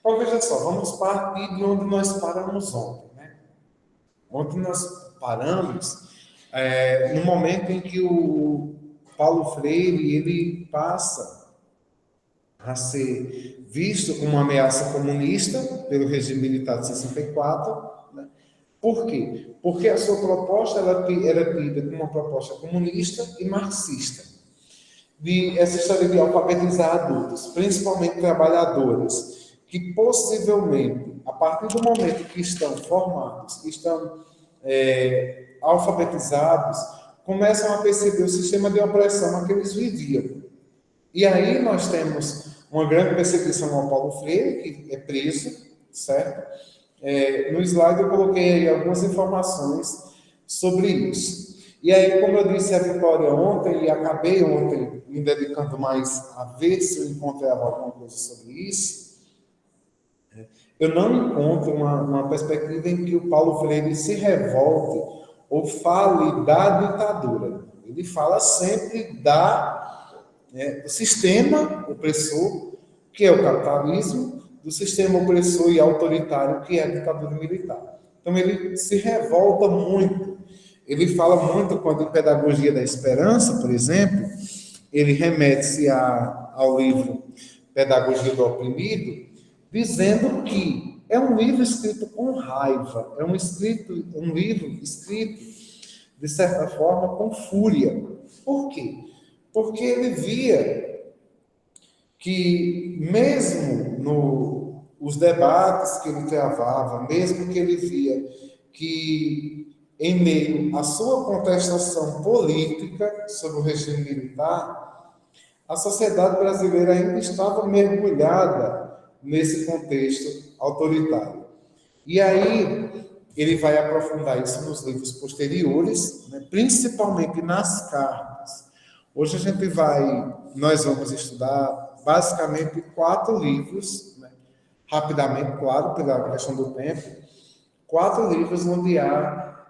Então, veja só, vamos partir de onde nós paramos ontem, né? Ontem nós paramos no momento em que o Paulo Freire ele passa a ser visto como uma ameaça comunista pelo regime militar de 64, né? Por quê? Porque a sua proposta era tida como uma proposta comunista e marxista. Essa história de alfabetizar adultos, principalmente trabalhadores, que possivelmente, a partir do momento que estão formados, que estão alfabetizados, começam a perceber o sistema de opressão a que eles viviam. E aí nós temos uma grande perseguição ao Paulo Freire, que é preso, certo? No slide eu coloquei aí algumas informações sobre isso. E aí, como eu disse a Vitória ontem, e acabei ontem me dedicando mais a ver se eu encontrava alguma coisa sobre isso, eu não encontro uma perspectiva em que o Paulo Freire se revolte ou fale da ditadura. Ele fala sempre do sistema opressor, que é o capitalismo, do sistema opressor e autoritário, que é a ditadura militar. Então, ele se revolta muito. Ele fala muito quando, em Pedagogia da Esperança, por exemplo, ele remete-se ao livro Pedagogia do Oprimido, dizendo que é um livro escrito com raiva, é um livro escrito, de certa forma, com fúria. Por quê? Porque ele via que, mesmo nos debates que ele travava, mesmo que ele via que, em meio à sua contestação política sobre o regime militar, a sociedade brasileira ainda estava mergulhada nesse contexto autoritário. E aí ele vai aprofundar isso nos livros posteriores, né, principalmente nas cartas. Hoje nós vamos estudar basicamente 4 livros, né, rapidamente, claro, pela questão do tempo, 4 livros onde a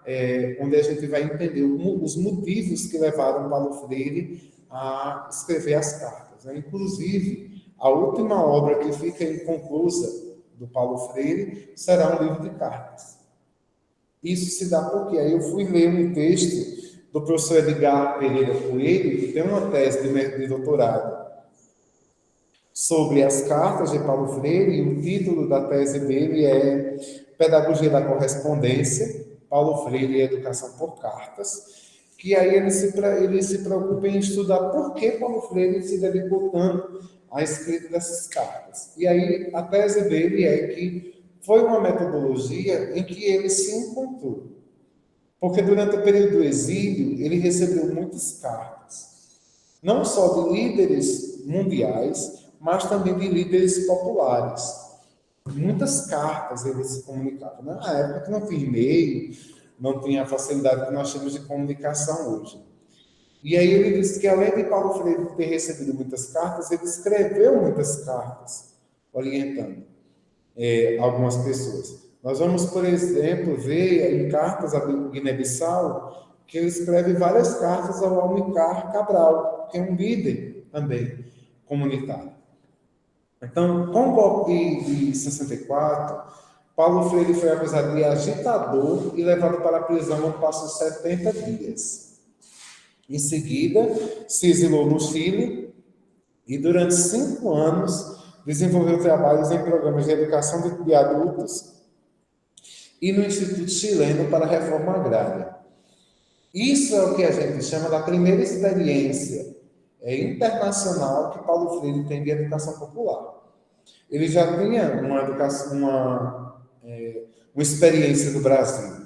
gente vai entender os motivos que levaram Paulo Freire a escrever as cartas, né? Inclusive, a última obra que fica inconclusa do Paulo Freire será um livro de cartas. Isso se dá porque aí eu fui ler um texto do professor Edgar Pereira Coelho, que tem uma tese de doutorado sobre as cartas de Paulo Freire, e o título da tese dele é Pedagogia da Correspondência, Paulo Freire e Educação por Cartas, que aí ele se preocupa em estudar por que Paulo Freire se dedicou tanto à escrita dessas cartas. E aí a tese dele é que foi uma metodologia em que ele se encontrou. Porque durante o período do exílio, ele recebeu muitas cartas, não só de líderes mundiais, mas também de líderes populares. Muitas cartas ele se comunicava. Na época que não tinha e-mail, não tinha a facilidade que nós temos de comunicação hoje. E aí ele disse que, além de Paulo Freire ter recebido muitas cartas, ele escreveu muitas cartas, orientando algumas pessoas. Nós vamos, por exemplo, ver em cartas a Guiné-Bissau que ele escreve várias cartas ao Amilcar Cabral, que é um líder também comunitário. Então, com o golpe de 64, Paulo Freire foi acusado de agitador e levado para a prisão onde passou 70 dias. Em seguida, se exilou no Chile e, durante 5 anos, desenvolveu trabalhos em programas de educação de adultos e no Instituto Chileno para a Reforma Agrária. Isso é o que a gente chama da primeira experiência internacional que Paulo Freire tem de educação popular. Ele já tinha uma experiência no Brasil.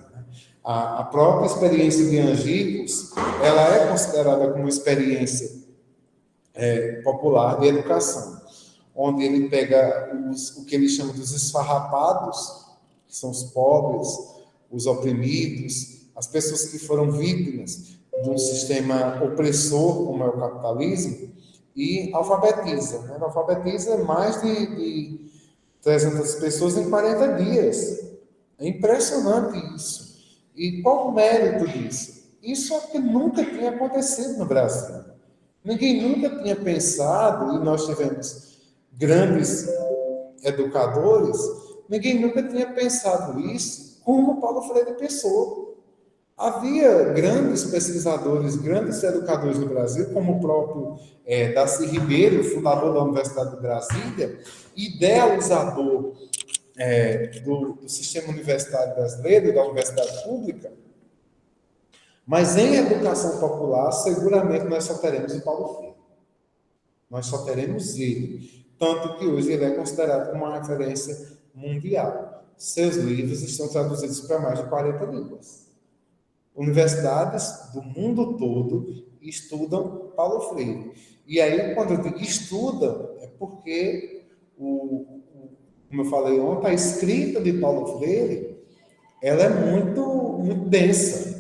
A própria experiência de Angicos, ela é considerada como experiência popular de educação, onde ele pega o que ele chama dos esfarrapados, que são os pobres, os oprimidos, as pessoas que foram vítimas de um sistema opressor, como é o capitalismo, e alfabetiza. Né? Alfabetiza mais de 300 pessoas em 40 dias. É impressionante isso. E qual o mérito disso? Isso é o que nunca tinha acontecido no Brasil. Ninguém nunca tinha pensado, e nós tivemos grandes educadores, ninguém nunca tinha pensado isso como Paulo Freire pensou. Havia grandes pesquisadores, grandes educadores no Brasil, como o próprio Darcy Ribeiro, fundador da Universidade de Brasília, idealizador do sistema universitário brasileiro, da universidade pública, mas em educação popular, seguramente nós só teremos o Paulo Freire. Nós só teremos ele. Tanto que hoje ele é considerado como uma referência mundial. Seus livros estão traduzidos para mais de 40 línguas. Universidades do mundo todo estudam Paulo Freire. E aí, quando eu digo estudam, é porque, como eu falei ontem, a escrita de Paulo Freire, ela é muito densa.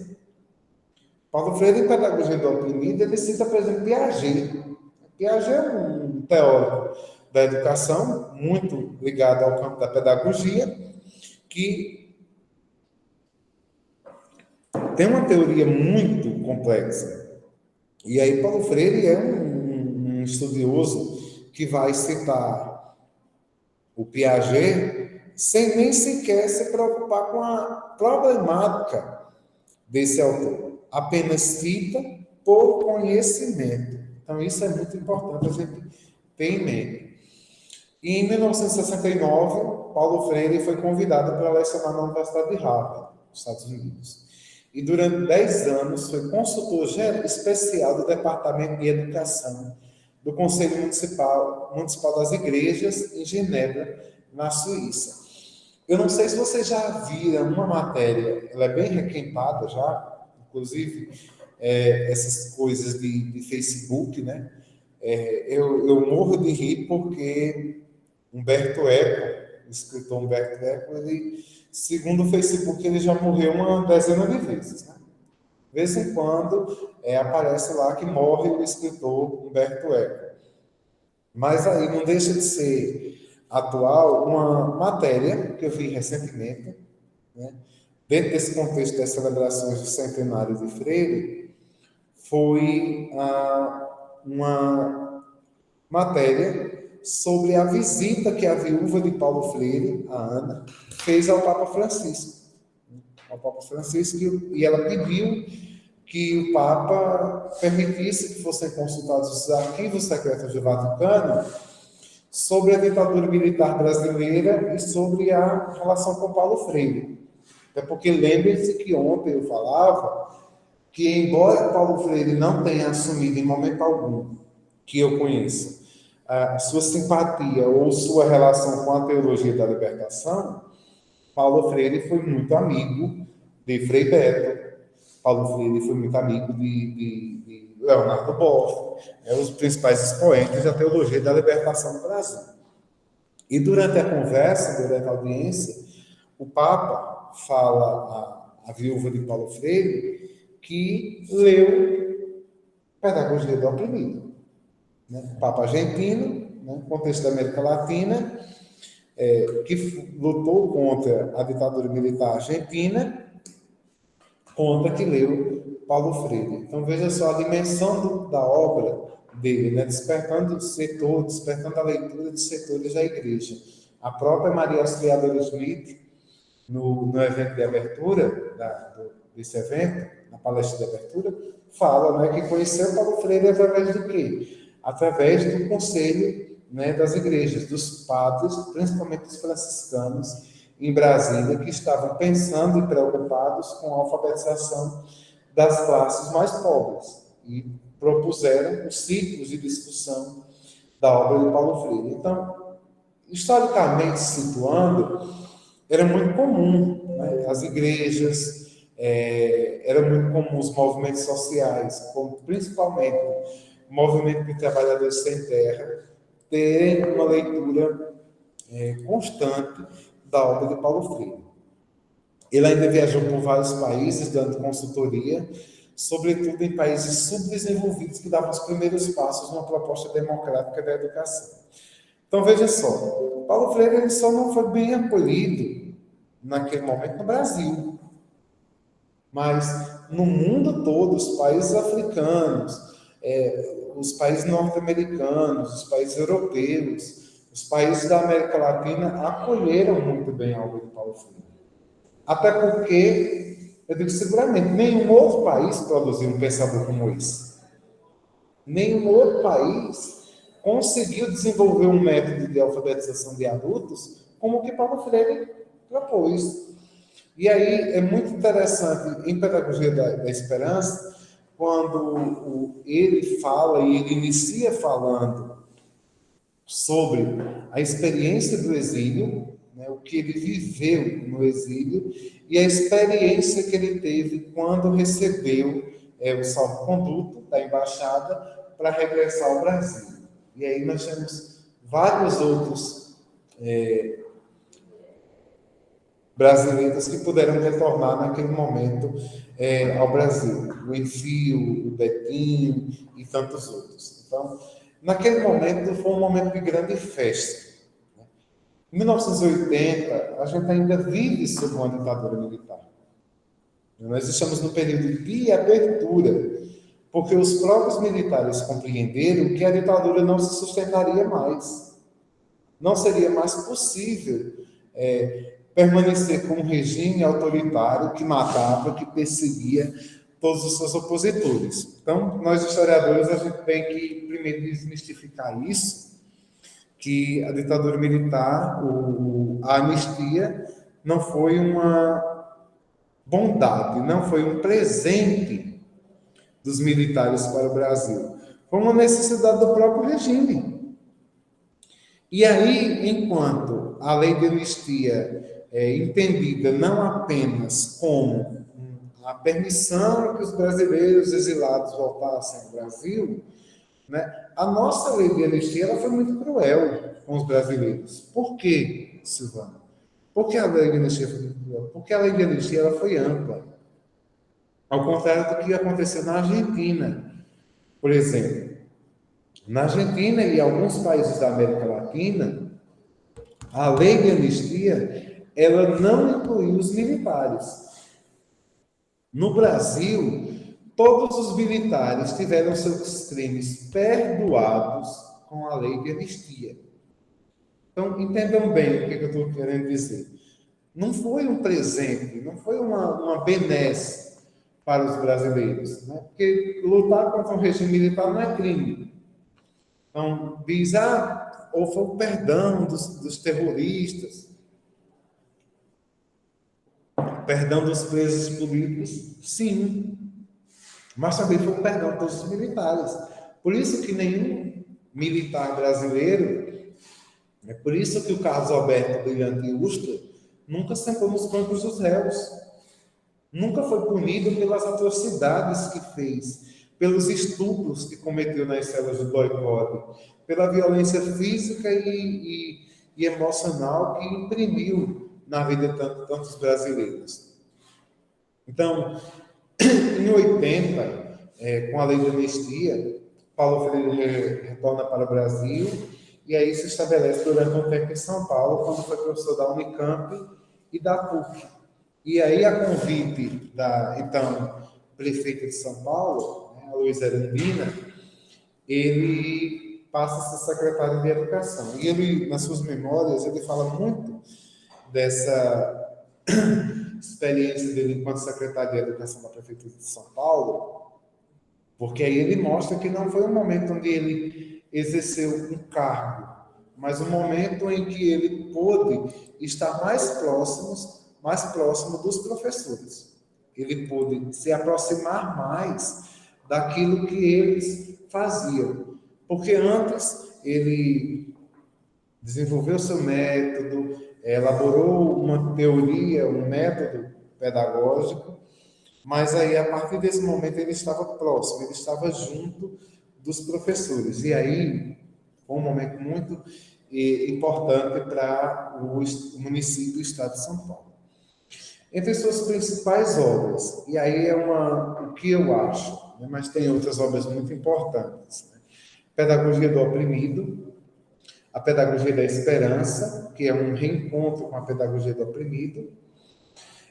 Paulo Freire, em Pedagogia do Oprimido, ele cita, por exemplo, Piaget. Piaget é um teórico da educação, muito ligado ao campo da pedagogia, que tem uma teoria muito complexa. E aí Paulo Freire é um estudioso que vai citar o Piaget sem nem sequer se preocupar com a problemática desse autor. Apenas cita por conhecimento. Então, isso é muito importante a gente ter em mente. E em 1969, Paulo Freire foi convidado para lecionar na Universidade de Harvard, nos Estados Unidos. E durante 10 anos foi consultor especial do Departamento de Educação do Conselho Municipal das Igrejas em Genebra, na Suíça. Eu não sei se vocês já viram uma matéria, ela é bem requentada já, inclusive essas coisas de Facebook, né? Eu morro de rir porque Humberto Eco, o escritor Humberto Eco, ele, segundo o Facebook, ele já morreu uma dezena de vezes, né? De vez em quando aparece lá que morre o escritor Humberto Eco. Mas aí não deixa de ser atual uma matéria que eu vi recentemente, né? Dentro desse contexto das celebrações do centenário de Freire, foi uma matéria sobre a visita que a viúva de Paulo Freire, a Ana, fez ao Papa Francisco. E ela pediu que o Papa permitisse que fossem consultados os arquivos secretos do Vaticano sobre a ditadura militar brasileira e sobre a relação com Paulo Freire. É porque lembrem-se que ontem eu falava que, embora Paulo Freire não tenha assumido em momento algum, que eu conheça, a sua simpatia ou sua relação com a teologia da libertação, Paulo Freire foi muito amigo de Frei Beto, Paulo Freire foi muito amigo de Leonardo Boff, os principais expoentes da teologia da libertação no Brasil. E durante a conversa, durante a audiência, o Papa fala à viúva de Paulo Freire que leu Pedagogia do Oprimido. Né? O Papa argentino, né? Contexto da América Latina, que lutou contra a ditadura militar argentina, conta que leu Paulo Freire. Então, veja só a dimensão da obra dele, né? Despertando a leitura de setores da igreja. A própria Maria Auxiliadora Smith, no evento de abertura, desse evento, na palestra de abertura, fala, né, que conheceu Paulo Freire através do quê? Através do conselho, né, das igrejas, dos padres, principalmente os franciscanos, em Brasília, que estavam pensando e preocupados com a alfabetização das classes mais pobres e propuseram os ciclos de discussão da obra de Paulo Freire. Então, historicamente situando, era muito comum, né, as igrejas, era muito comum os movimentos sociais, como principalmente o movimento de trabalhadores sem terra, terem uma leitura constante da obra de Paulo Freire. Ele ainda viajou por vários países, dando consultoria, sobretudo em países subdesenvolvidos que davam os primeiros passos numa proposta democrática da educação. Então, veja só, Paulo Freire ele só não foi bem acolhido naquele momento no Brasil, mas no mundo todo, os países africanos, os países norte-americanos, os países europeus, Os países da América Latina acolheram muito bem a obra de Paulo Freire. Até porque, eu digo seguramente, nenhum outro país produziu um pensador como esse. Nenhum outro país conseguiu desenvolver um método de alfabetização de adultos como o que Paulo Freire propôs. E aí é muito interessante, em Pedagogia da Esperança, quando ele fala e ele inicia falando sobre a experiência do exílio, né, o que ele viveu no exílio e a experiência que ele teve quando recebeu o salvo-conduto da embaixada para regressar ao Brasil. E aí nós temos vários outros brasileiros que puderam retornar naquele momento ao Brasil. O Enfio, o Betinho e tantos outros. Então, naquele momento, foi um momento de grande festa. Em 1980, a gente ainda vive sob uma ditadura militar. Nós estamos no período de abertura, porque os próprios militares compreenderam que a ditadura não se sustentaria mais. Não seria mais possível permanecer com um regime autoritário que matava, que perseguia todos os seus opositores. Então, nós historiadores, a gente tem que primeiro desmistificar isso, que a ditadura militar, a anistia, não foi uma bondade, não foi um presente dos militares para o Brasil. Foi uma necessidade do próprio regime. E aí, enquanto a lei de anistia é entendida não apenas como a permissão que os brasileiros exilados voltassem ao Brasil, né? A nossa lei de anistia ela foi muito cruel com os brasileiros. Por quê, Silvana? Por que a lei de anistia foi muito cruel? Porque a lei de anistia ela foi ampla. Ao contrário do que aconteceu na Argentina. Por exemplo, na Argentina e alguns países da América Latina, a lei de anistia ela não incluiu os militares. No Brasil, todos os militares tiveram seus crimes perdoados com a lei de anistia. Então, entendam bem o que eu estou querendo dizer. Não foi um presente, não foi uma benesse para os brasileiros, né? Porque lutar contra um regime militar não é crime. Então, diz, ou foi o perdão dos terroristas, perdão dos presos políticos, sim, mas também foi o perdão de todos os militares. Por isso que nenhum militar brasileiro, é por isso que o Carlos Alberto Brilhante Ustra nunca sentou nos bancos dos réus, nunca foi punido pelas atrocidades que fez, pelos estupros que cometeu nas celas do boicote, pela violência física e emocional que imprimiu na vida de tantos brasileiros. Então, em 80, com a lei de anistia, Paulo Freire retorna para o Brasil e aí se estabelece durante um tempo em São Paulo, quando foi professor da Unicamp e da PUC. E aí, a convite da, então, prefeita de São Paulo, a Luiza Erundina, ele passa a ser secretário de Educação. E ele, nas suas memórias, ele fala muito dessa experiência dele enquanto secretário de Educação da Prefeitura de São Paulo, porque aí ele mostra que não foi um momento onde ele exerceu um cargo, mas um momento em que ele pôde estar mais próximo dos professores. Ele pôde se aproximar mais daquilo que eles faziam, porque antes ele desenvolveu seu método, elaborou uma teoria, um método pedagógico, mas aí, a partir desse momento, ele estava próximo, ele estava junto dos professores. E aí, foi um momento muito importante para o município do estado de São Paulo. Entre suas principais obras, e aí é o que eu acho, né, mas tem outras obras muito importantes, né? Pedagogia do Oprimido, a Pedagogia da Esperança, que é um reencontro com a Pedagogia do Oprimido,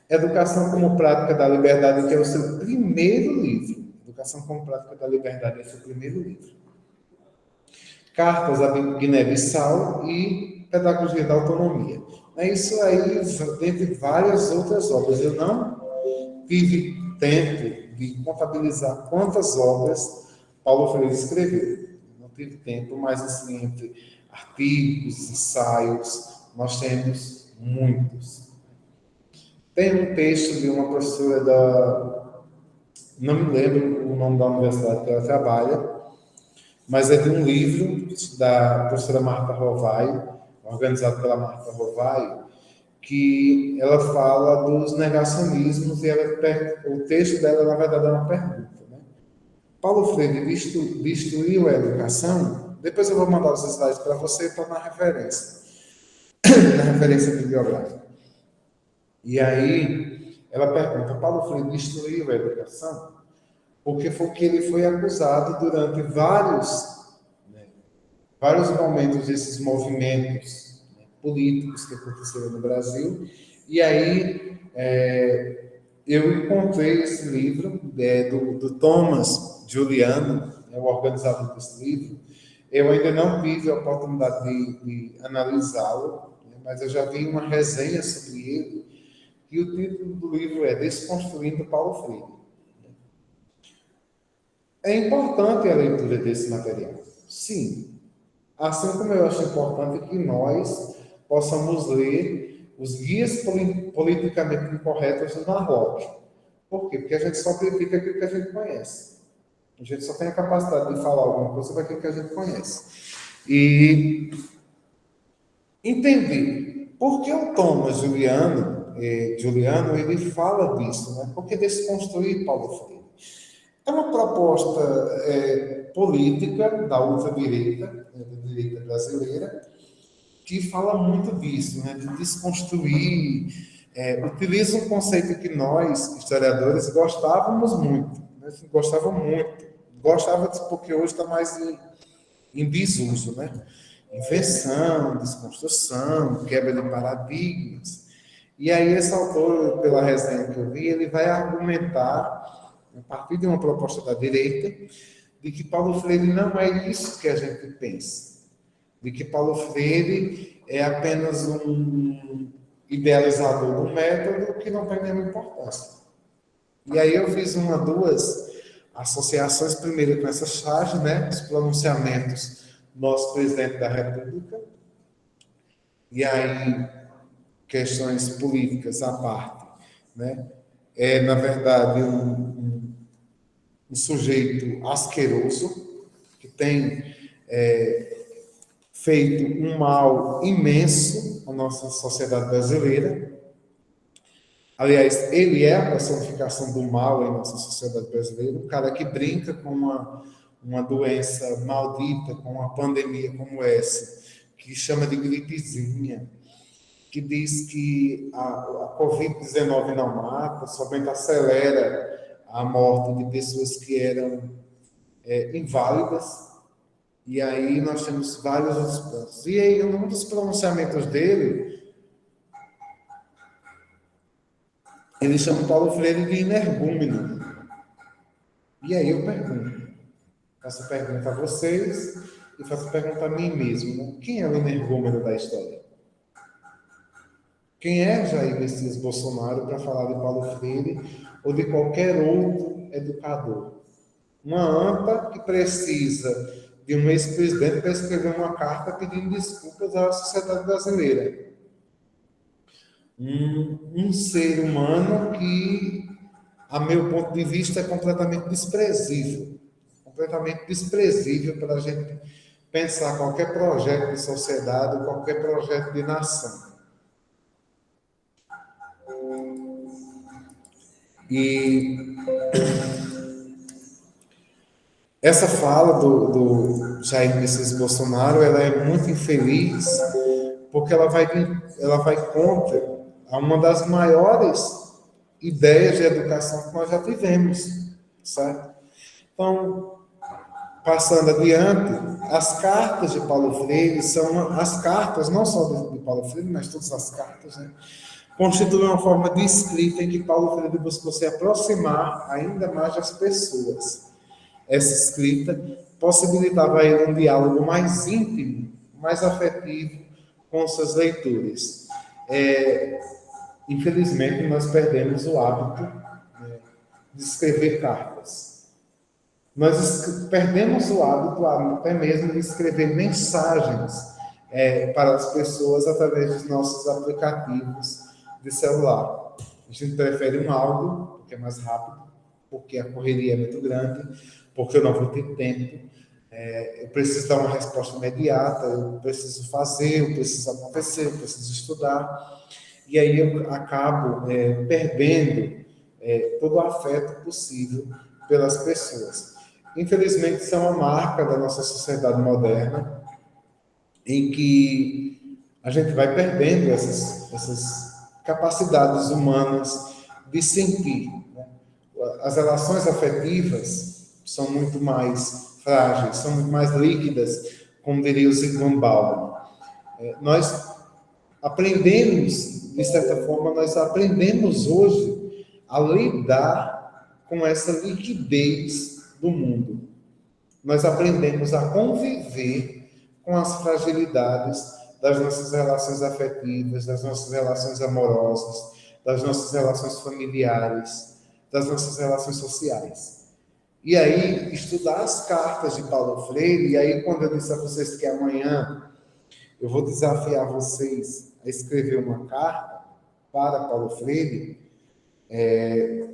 Educação como Prática da Liberdade, que é o seu primeiro livro. Educação como Prática da Liberdade é o seu primeiro livro. Cartas à Guiné-Bissau e Pedagogia da Autonomia. Isso aí, dentre várias outras obras. Eu não tive tempo de contabilizar quantas obras Paulo Freire escreveu. Não tive tempo, mas assim, entre artigos, ensaios, nós temos muitos. Tem um texto de uma professora não me lembro o nome da universidade que ela trabalha, mas é de um livro da professora Marta Rovai, organizado pela Marta Rovai, que ela fala dos negacionismos e o texto dela, na verdade, é uma pergunta. Né? Paulo Freire destruiu a educação? Depois eu vou mandar os slides para você para na referência bibliográfica. E aí, ela pergunta, Paulo Freire destruiu a educação? Porque foi que ele foi acusado durante vários momentos desses movimentos políticos que aconteceram no Brasil. E aí, eu encontrei esse livro do Thomas Giuliano, o organizador desse livro. Eu ainda não tive a oportunidade de analisá-lo, mas eu já vi uma resenha sobre ele, e o título do livro é Desconstruindo Paulo Freire. É importante a leitura desse material, sim. Assim como eu acho importante que nós possamos ler os guias politicamente incorretos do Narlock. Por quê? Porque a gente só critica aquilo que a gente conhece. A gente só tem a capacidade de falar alguma coisa sobre aquilo que a gente conhece. E entender por que o Thomas Giuliano, ele fala disso, né? Por que desconstruir Paulo Freire? É uma proposta política da ultradireita, da direita brasileira, que fala muito disso, né, de desconstruir, utiliza um conceito que nós, historiadores, gostávamos muito, né, gostava porque hoje está mais em desuso, né? Inversão, desconstrução, quebra de paradigmas. E aí esse autor, pela resenha que eu vi, ele vai argumentar, a partir de uma proposta da direita, de que Paulo Freire não é isso que a gente pensa. De que Paulo Freire é apenas um idealizador do método que não tem nenhuma importância. E aí eu fiz duas associações, primeiro com essa charge, né, os pronunciamentos do nosso presidente da República, e aí questões políticas à parte, né, na verdade, um sujeito asqueroso, que tem feito um mal imenso à nossa sociedade brasileira. Aliás, ele é a personificação do mal em nossa sociedade brasileira, um cara que brinca com uma doença maldita, com uma pandemia como essa, que chama de gripezinha, que diz que a Covid-19 não mata, somente acelera a morte de pessoas que eram inválidas. E aí nós temos vários outros pontos. E aí, um dos pronunciamentos dele, ele chama Paulo Freire de energúmeno. E aí eu faço a pergunta a vocês e faço a pergunta a mim mesmo, né? Quem é o energúmeno da história? Quem é Jair Messias Bolsonaro para falar de Paulo Freire ou de qualquer outro educador? Uma anta que precisa de um ex-presidente para escrever uma carta pedindo desculpas à sociedade brasileira. Um ser humano que, a meu ponto de vista, é completamente desprezível para a gente pensar qualquer projeto de sociedade, qualquer projeto de nação. E essa fala do Jair Messias Bolsonaro, ela é muito infeliz, porque ela vai contra uma das maiores ideias de educação que nós já tivemos, certo? Então, passando adiante, as cartas de Paulo Freire são as cartas, não só de Paulo Freire, mas todas as cartas, né, constituem uma forma de escrita em que Paulo Freire buscou se aproximar ainda mais das pessoas. Essa escrita possibilitava a ele um diálogo mais íntimo, mais afetivo com os seus leitores. Infelizmente, nós perdemos o hábito, né, de escrever cartas. Nós perdemos o hábito até mesmo de escrever mensagens para as pessoas através dos nossos aplicativos de celular. A gente prefere um áudio, porque é mais rápido, porque a correria é muito grande, porque eu não vou ter tempo, eu preciso dar uma resposta imediata, eu preciso fazer, eu preciso acontecer, eu preciso estudar. E aí eu acabo perdendo todo o afeto possível pelas pessoas. Infelizmente, isso é uma marca da nossa sociedade moderna, em que a gente vai perdendo essas capacidades humanas de sentir, né? As relações afetivas são muito mais frágeis, são muito mais líquidas, como diria o Zygmunt Bauman. Nós aprendemos, de certa forma, nós aprendemos hoje a lidar com essa liquidez do mundo. Nós aprendemos a conviver com as fragilidades das nossas relações afetivas, das nossas relações amorosas, das nossas relações familiares, das nossas relações sociais. E aí, estudar as cartas de Paulo Freire, e aí quando eu disse a vocês que amanhã eu vou desafiar vocês a escrever uma carta para Paulo Freire, é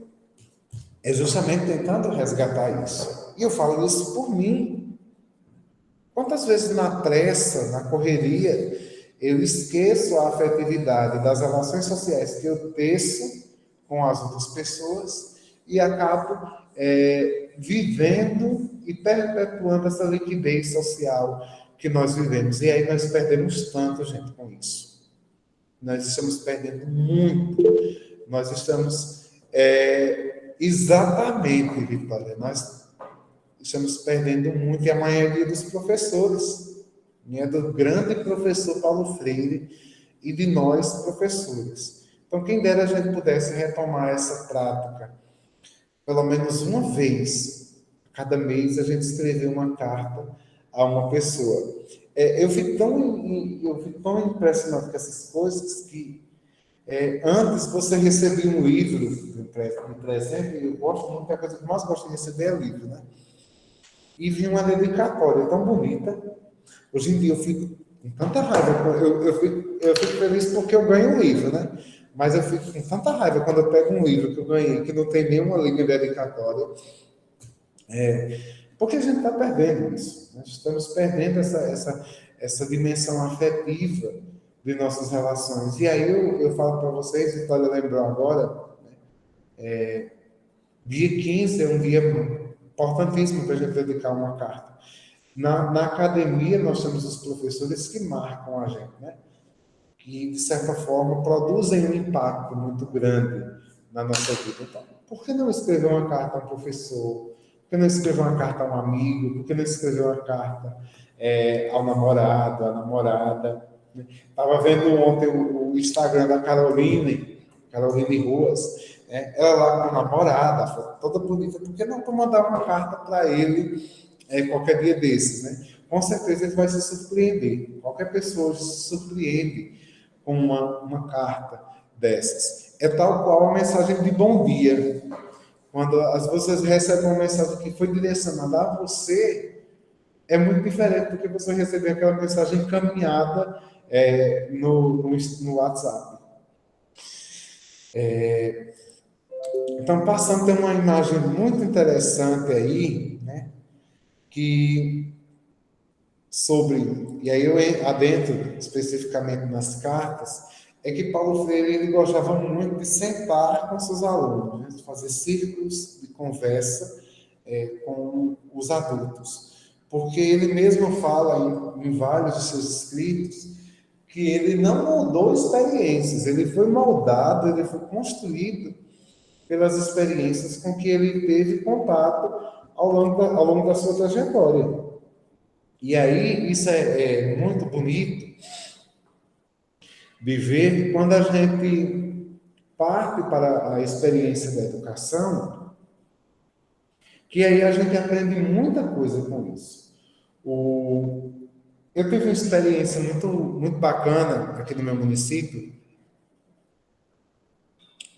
justamente tentando resgatar isso. E eu falo isso por mim. Quantas vezes na pressa, na correria, eu esqueço a afetividade das relações sociais que eu teço com as outras pessoas e acabo vivendo e perpetuando essa liquidez social que nós vivemos. E aí nós perdemos tanto, gente, com isso. Nós estamos perdendo muito. Nós estamos exatamente, Vitória, nós estamos perdendo muito, e a maioria dos professores, né, do grande professor Paulo Freire e de nós, professores. Então, quem dera a gente pudesse retomar essa prática, pelo menos uma vez, cada mês, a gente escrever uma carta a uma pessoa. Eu fico tão impressionado com essas coisas que antes você recebia um livro de presente, eu gosto muito, a coisa que eu mais gosto de receber é livro, né? E vi uma dedicatória tão bonita. Hoje em dia eu fico com tanta raiva, eu fico feliz porque eu ganho um livro, né? Mas eu fico com tanta raiva quando eu pego um livro que eu ganhei, que não tem nenhuma linha dedicatória, porque a gente está perdendo isso. Nós estamos perdendo essa dimensão afetiva de nossas relações. E aí eu falo para vocês, Vitória lembrou agora, dia 15 é um dia importantíssimo para a gente dedicar uma carta. Na academia, nós temos os professores que marcam a gente, né? Que, de certa forma, produzem um impacto muito grande na nossa vida. Então, por que não escrever uma carta a um professor? Por que não escrever uma carta a um amigo? Por que não escrever uma carta ao namorado, à namorada? Estava vendo ontem o Instagram da Caroline Ruas, né? Ela lá com a namorada, toda bonita. Por que não mandar uma carta para ele qualquer dia desses, né? Com certeza ele vai se surpreender. Qualquer pessoa se surpreende com uma carta dessas. É tal qual a mensagem de bom dia. Quando vocês recebem uma mensagem que foi direcionada a você, é muito diferente do que você receber aquela mensagem encaminhada no WhatsApp. Então, passando, tem uma imagem muito interessante aí, né? Que e aí eu adentro especificamente nas cartas, é que Paulo Freire ele gostava muito de sentar com seus alunos, né? De fazer círculos de conversa com os adultos. Porque ele mesmo fala em vários de seus escritos que ele não moldou experiências, ele foi moldado, ele foi construído pelas experiências com que ele teve contato ao longo da sua trajetória. E aí, isso é muito bonito de ver quando a gente parte para a experiência da educação, que aí a gente aprende muita coisa com isso. Eu tive uma experiência muito bacana aqui no meu município.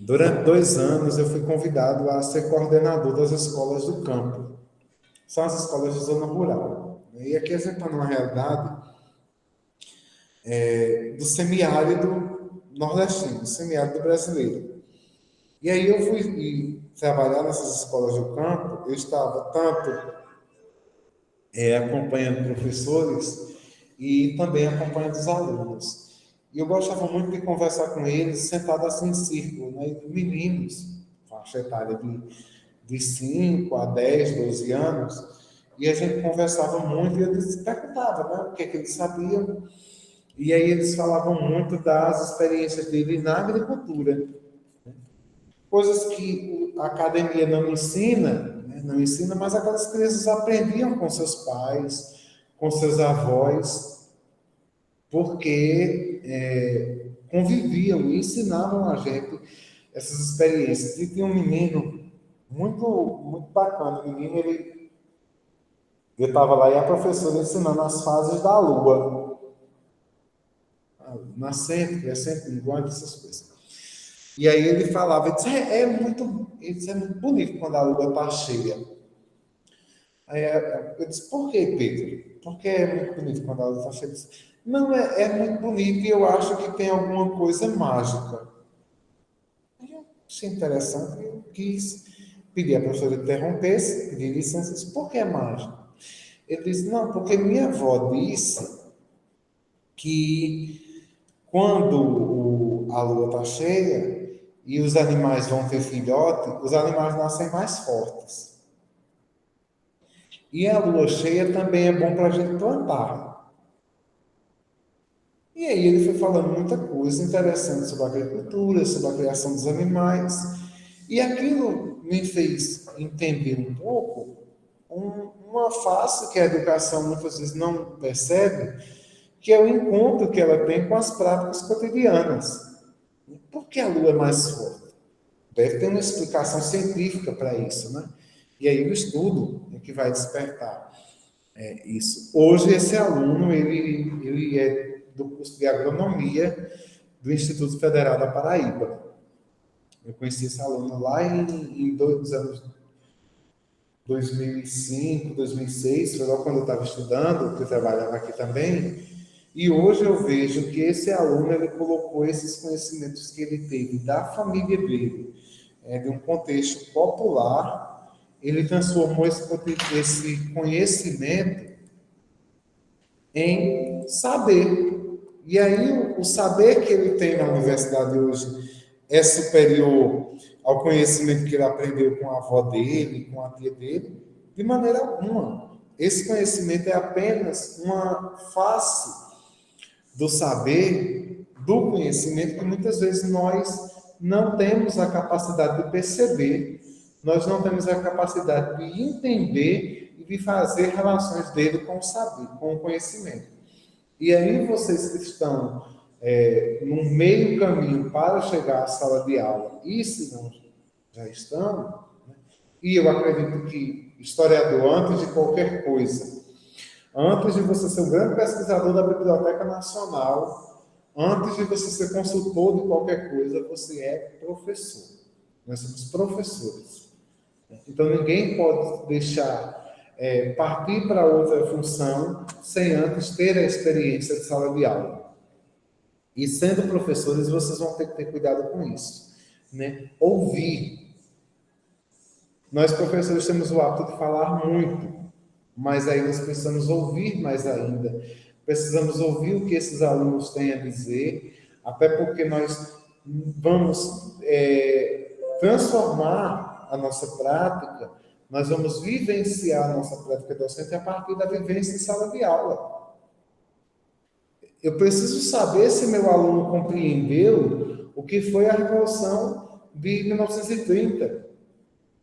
Durante 2 anos, eu fui convidado a ser coordenador das escolas do campo. São as escolas de zona rural. E aqui a gente está numa realidade do semiárido nordestino, do semiárido brasileiro. E aí eu fui trabalhar nessas escolas do campo, eu estava tanto acompanhando professores e também acompanhando os alunos. E eu gostava muito de conversar com eles, sentado assim em círculo, né? Meninos, faixa etária de 5 a 10, 12 anos, e a gente conversava muito e eu perguntava, né, o que é que eles sabiam. E aí eles falavam muito das experiências dele na agricultura, coisas que a academia não ensina, né? Não ensina, mas aquelas crianças aprendiam com seus pais, com seus avós, porque conviviam e ensinavam a gente essas experiências. E tinha um menino muito bacana, o menino, eu estava lá e a professora ensinando as fases da lua, nascente, crescente, minguante, essas coisas. E aí ele falava, ele disse, é muito bonito quando a lua está cheia. Aí eu disse, por que, Pedro? Porque é muito bonito quando a lua está cheia. Ele disse, não, é muito bonito e eu acho que tem alguma coisa mágica. Aí eu achei interessante, eu quis pedir a professora interrompesse, pedir licença, disse, por que é mágico? Ele disse, não, porque minha avó disse que quando a lua está cheia e os animais vão ter filhote, os animais nascem mais fortes. E a lua cheia também é bom para a gente plantar. E aí ele foi falando muita coisa interessante sobre a agricultura, sobre a criação dos animais. E aquilo me fez entender um pouco uma face que a educação muitas vezes não percebe, que é o encontro que ela tem com as práticas cotidianas. Por que a lua é mais forte? Deve ter uma explicação científica para isso, né? E aí o estudo é que vai despertar isso. Hoje esse aluno, ele é do curso de agronomia do Instituto Federal da Paraíba. Eu conheci esse aluno lá em 2005, 2006, foi lá quando eu estava estudando, que eu trabalhava aqui também, e hoje eu vejo que esse aluno, ele colocou esses conhecimentos que ele teve da família dele, de um contexto popular, ele transformou esse conhecimento em saber. E aí o saber que ele tem na universidade hoje é superior ao conhecimento que ele aprendeu com a avó dele, com a tia dele, de maneira alguma. Esse conhecimento é apenas uma face do saber, do conhecimento, que muitas vezes nós não temos a capacidade de perceber, nós não temos a capacidade de entender e de fazer relações dele com o saber, com o conhecimento. E aí vocês que estão no meio caminho para chegar à sala de aula, e se não já estão, né? E eu acredito que historiador, antes de qualquer coisa, antes de você ser um grande pesquisador da Biblioteca Nacional, antes de você ser consultor de qualquer coisa, você é professor. Nós somos professores. Então, ninguém pode deixar partir para outra função sem antes ter a experiência de sala de aula. E sendo professores, vocês vão ter que ter cuidado com isso, né? Ouvir. Nós, professores, temos o hábito de falar muito, mas aí nós precisamos ouvir mais ainda. Precisamos ouvir o que esses alunos têm a dizer, até porque nós vamos transformar a nossa prática, nós vamos vivenciar a nossa prática docente a partir da vivência em sala de aula. Eu preciso saber se meu aluno compreendeu o que foi a Revolução de 1930,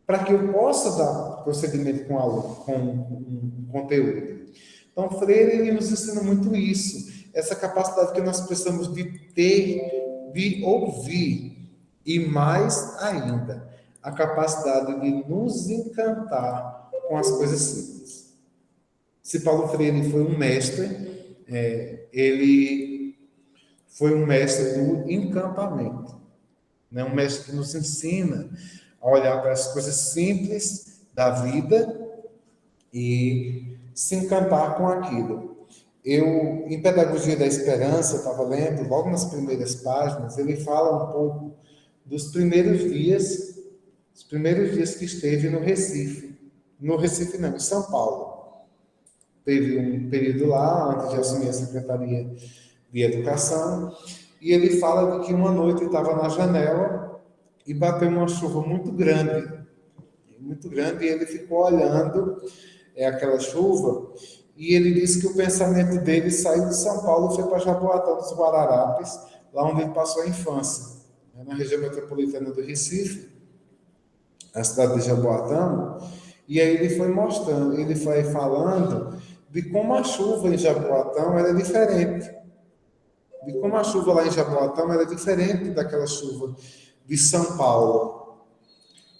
para que eu possa dar procedimento com o aluno, com conteúdo. Então, Freire, ele nos ensina muito isso, essa capacidade que nós precisamos de ter, de ouvir, e mais ainda, a capacidade de nos encantar com as coisas simples. Se Paulo Freire foi um mestre, ele foi um mestre do encantamento, né? Um mestre que nos ensina a olhar para as coisas simples da vida e se encantar com aquilo. Eu, em Pedagogia da Esperança, estava lendo, logo nas primeiras páginas, ele fala um pouco dos primeiros dias que esteve no Recife. No Recife não, em São Paulo. Teve um período lá, antes de assumir a Secretaria de Educação, e ele fala de que uma noite ele estava na janela e bateu uma chuva muito grande, e ele ficou olhando aquela chuva, e ele disse que o pensamento dele saiu de São Paulo e foi para Jaboatão dos Guararapes, lá onde ele passou a infância, na região metropolitana do Recife, a cidade de Jaboatão, e aí ele foi mostrando, ele foi falando de como a chuva em Jaboatão era diferente, de como a chuva lá em Jaboatão era diferente daquela chuva de São Paulo.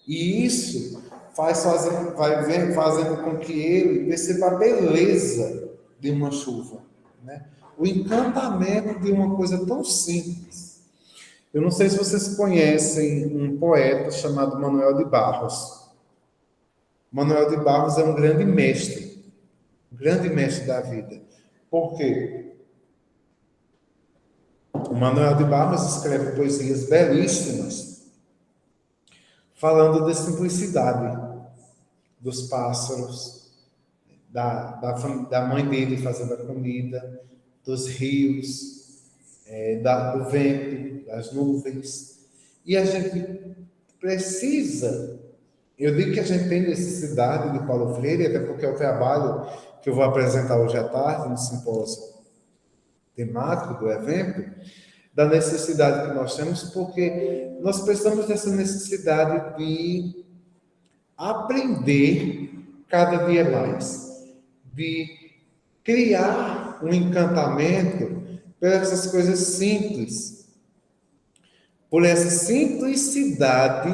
E isso vai fazendo com que ele perceba a beleza de uma chuva, né? O encantamento de uma coisa tão simples. Eu não sei se vocês conhecem um poeta chamado Manuel de Barros. Manuel de Barros é um grande mestre da vida. Por quê? O Manuel de Barros escreve poesias belíssimas, falando da simplicidade dos pássaros, da mãe dele fazendo a comida, dos rios, do vento, das nuvens. E a gente precisa, eu digo que a gente tem necessidade de Paulo Freire, até porque é o trabalho que eu vou apresentar hoje à tarde, no simpósio temático do evento, da necessidade que nós temos, porque nós precisamos dessa necessidade de aprender cada dia mais, de criar um encantamento por essas coisas simples, por essa simplicidade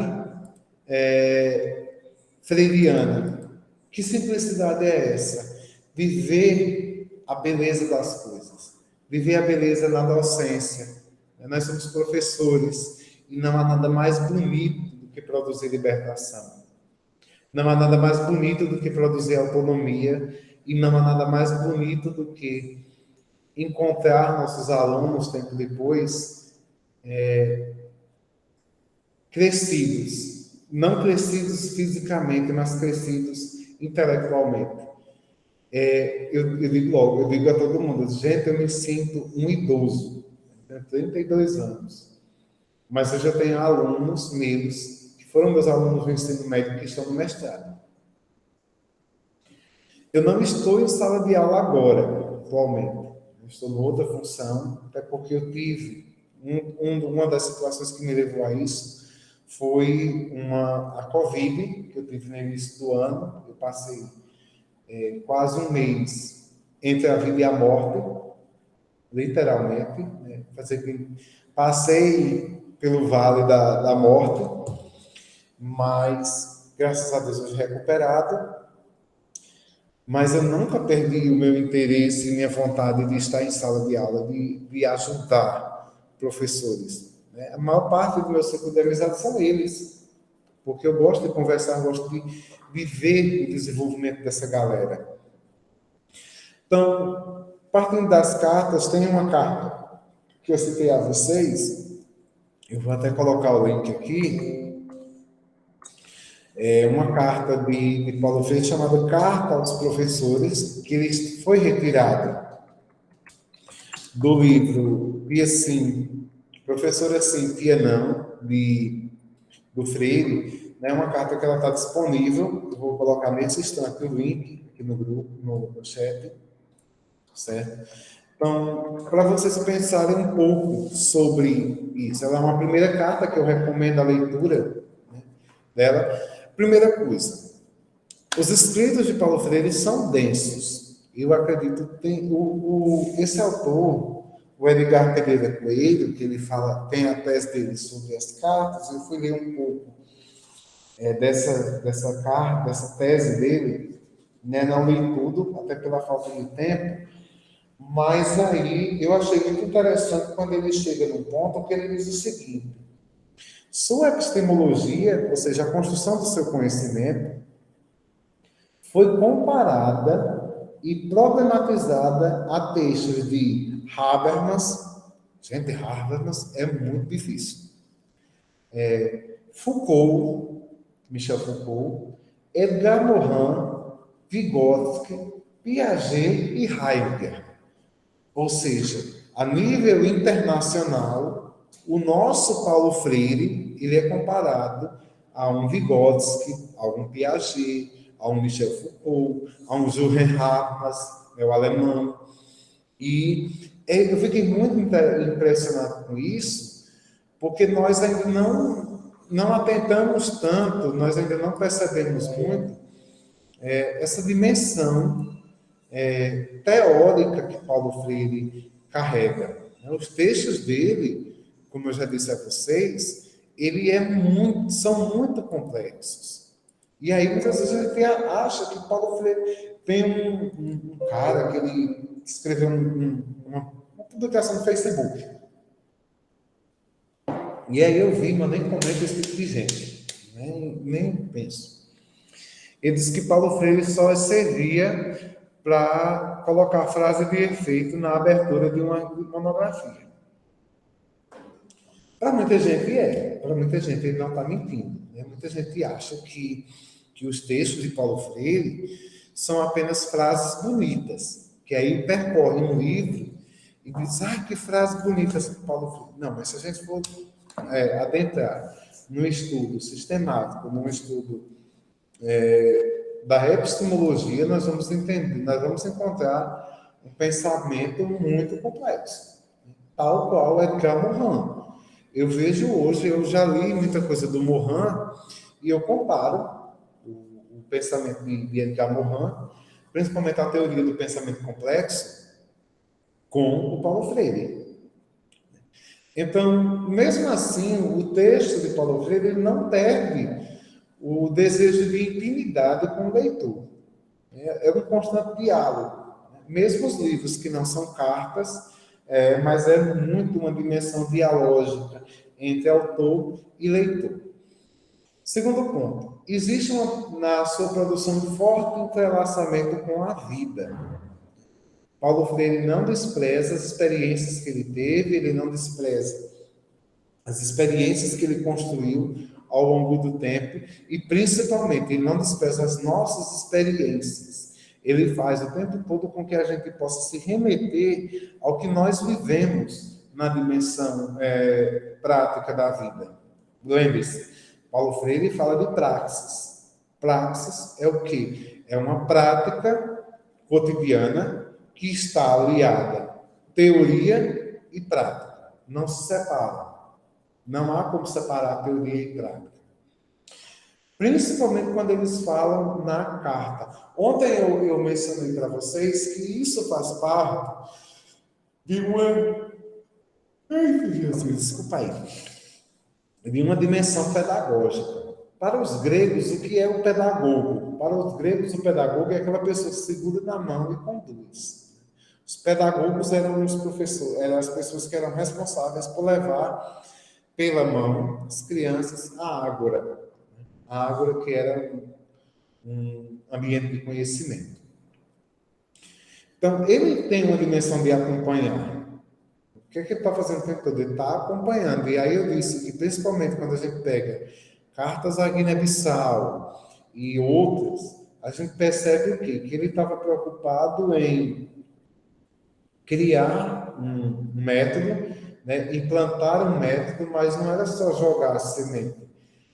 freiriana. Que simplicidade é essa? Viver a beleza das coisas, viver a beleza na docência. Nós somos professores e não há nada mais bonito do que produzir libertação. Não há nada mais bonito do que produzir autonomia e não há nada mais bonito do que encontrar nossos alunos, tempo depois, crescidos. Não crescidos fisicamente, mas crescidos intelectualmente. Eu digo a todo mundo, gente, eu me sinto um idoso, tenho 32 anos, mas eu já tenho alunos meus, que foram meus alunos do ensino médio, que estão no mestrado. Eu não estou em sala de aula agora, atualmente, eu estou em outra função, até porque eu tive, uma das situações que me levou a isso, foi a Covid, que eu tive no início do ano. Eu passei quase um mês entre a vida e a morte, literalmente, né? Passei pelo vale da morte, mas graças a Deus hoje recuperado, mas eu nunca perdi o meu interesse e minha vontade de estar em sala de aula, de ajudar professores. A maior parte do meu ciclo de amizade são eles, porque eu gosto de conversar, eu gosto de ver o desenvolvimento dessa galera. Então, partindo das cartas, tem uma carta que eu citei a vocês, eu vou até colocar o link aqui, uma carta de Paulo Freire chamada Carta aos Professores, que ele foi retirado do livro Pia Sim, Professora Sim, Pia Não, do Freire, né? Uma carta que ela está disponível, eu vou colocar nesse instante o link aqui no grupo, no chat, certo? Então, para vocês pensarem um pouco sobre isso, ela é uma primeira carta que eu recomendo a leitura, né, dela. Primeira coisa, os escritos de Paulo Freire são densos. Eu acredito que tem esse autor, o Edgar Pereira Coelho, que ele fala, tem a tese dele sobre as cartas, eu fui ler um pouco dessa tese dele, né? Não li tudo, até pela falta de tempo, mas aí eu achei muito interessante quando ele chega num ponto que ele diz o seguinte: sua epistemologia, ou seja, a construção do seu conhecimento, foi comparada e problematizada a textos de Habermas. Gente, Habermas é muito difícil. Foucault, Michel Foucault, Edgar Morin, Vygotsky, Piaget e Heidegger. Ou seja, a nível internacional, o nosso Paulo Freire, ele é comparado a um Vygotsky, a um Piaget, a um Michel Foucault, a um Jürgen Habermas, o alemão. E eu fiquei muito impressionado com isso, porque nós ainda não atentamos tanto, nós ainda não percebemos muito essa dimensão teórica que Paulo Freire carrega. Os textos dele, como eu já disse a vocês, são muito complexos. E aí, muitas vezes, a gente acha que Paulo Freire tem um cara que ele escreveu uma publicação no Facebook. E aí eu vi, mas nem comento esse tipo de gente. Nem penso. Ele disse que Paulo Freire só servia para colocar frase de efeito na abertura de uma monografia. Para muita gente ele não está mentindo. Né? Muita gente acha que os textos de Paulo Freire são apenas frases bonitas, que aí percorrem um livro e diz, que frase bonita essa de Paulo Freire. Não, mas se a gente for adentrar num estudo sistemático, num estudo da epistemologia, nós vamos encontrar um pensamento muito complexo, tal qual Edgar Morin. Eu vejo hoje, eu já li muita coisa do Morin e eu comparo o pensamento de Edgar Morin, principalmente a teoria do pensamento complexo, com o Paulo Freire. Então, mesmo assim, o texto de Paulo Freire ele não perde o desejo de intimidade com o leitor. É um constante diálogo. Mesmo os livros que não são cartas, mas é muito uma dimensão dialógica entre autor e leitor. Segundo ponto, existe na sua produção um forte entrelaçamento com a vida. Paulo Freire não despreza as experiências que ele teve, ele não despreza as experiências que ele construiu ao longo do tempo e, principalmente, ele não despreza as nossas experiências. Ele faz o tempo todo com que a gente possa se remeter ao que nós vivemos na dimensão prática da vida. Lembre-se, Paulo Freire fala de praxis. Praxis é o quê? É uma prática cotidiana que está aliada teoria e prática. Não se separam. Não há como separar teoria e prática. Principalmente quando eles falam na carta. Ontem eu mencionei para vocês que isso faz parte de uma... Ai, Jesus, desculpa aí. De uma dimensão pedagógica. Para os gregos, o que é o pedagogo? Para os gregos, o pedagogo é aquela pessoa que segura na mão e conduz. Os pedagogos eram os professores, eram as pessoas que eram responsáveis por levar pela mão as crianças à ágora. A ágora que era um ambiente de conhecimento. Então, ele tem uma dimensão de acompanhar. O que é que ele está fazendo o tempo todo? Ele está acompanhando. E aí eu disse que, principalmente quando a gente pega cartas à Guiné-Bissau e outras, a gente percebe o quê? Que ele estava preocupado em criar um método, né? Implantar um método, mas não era só jogar a semente,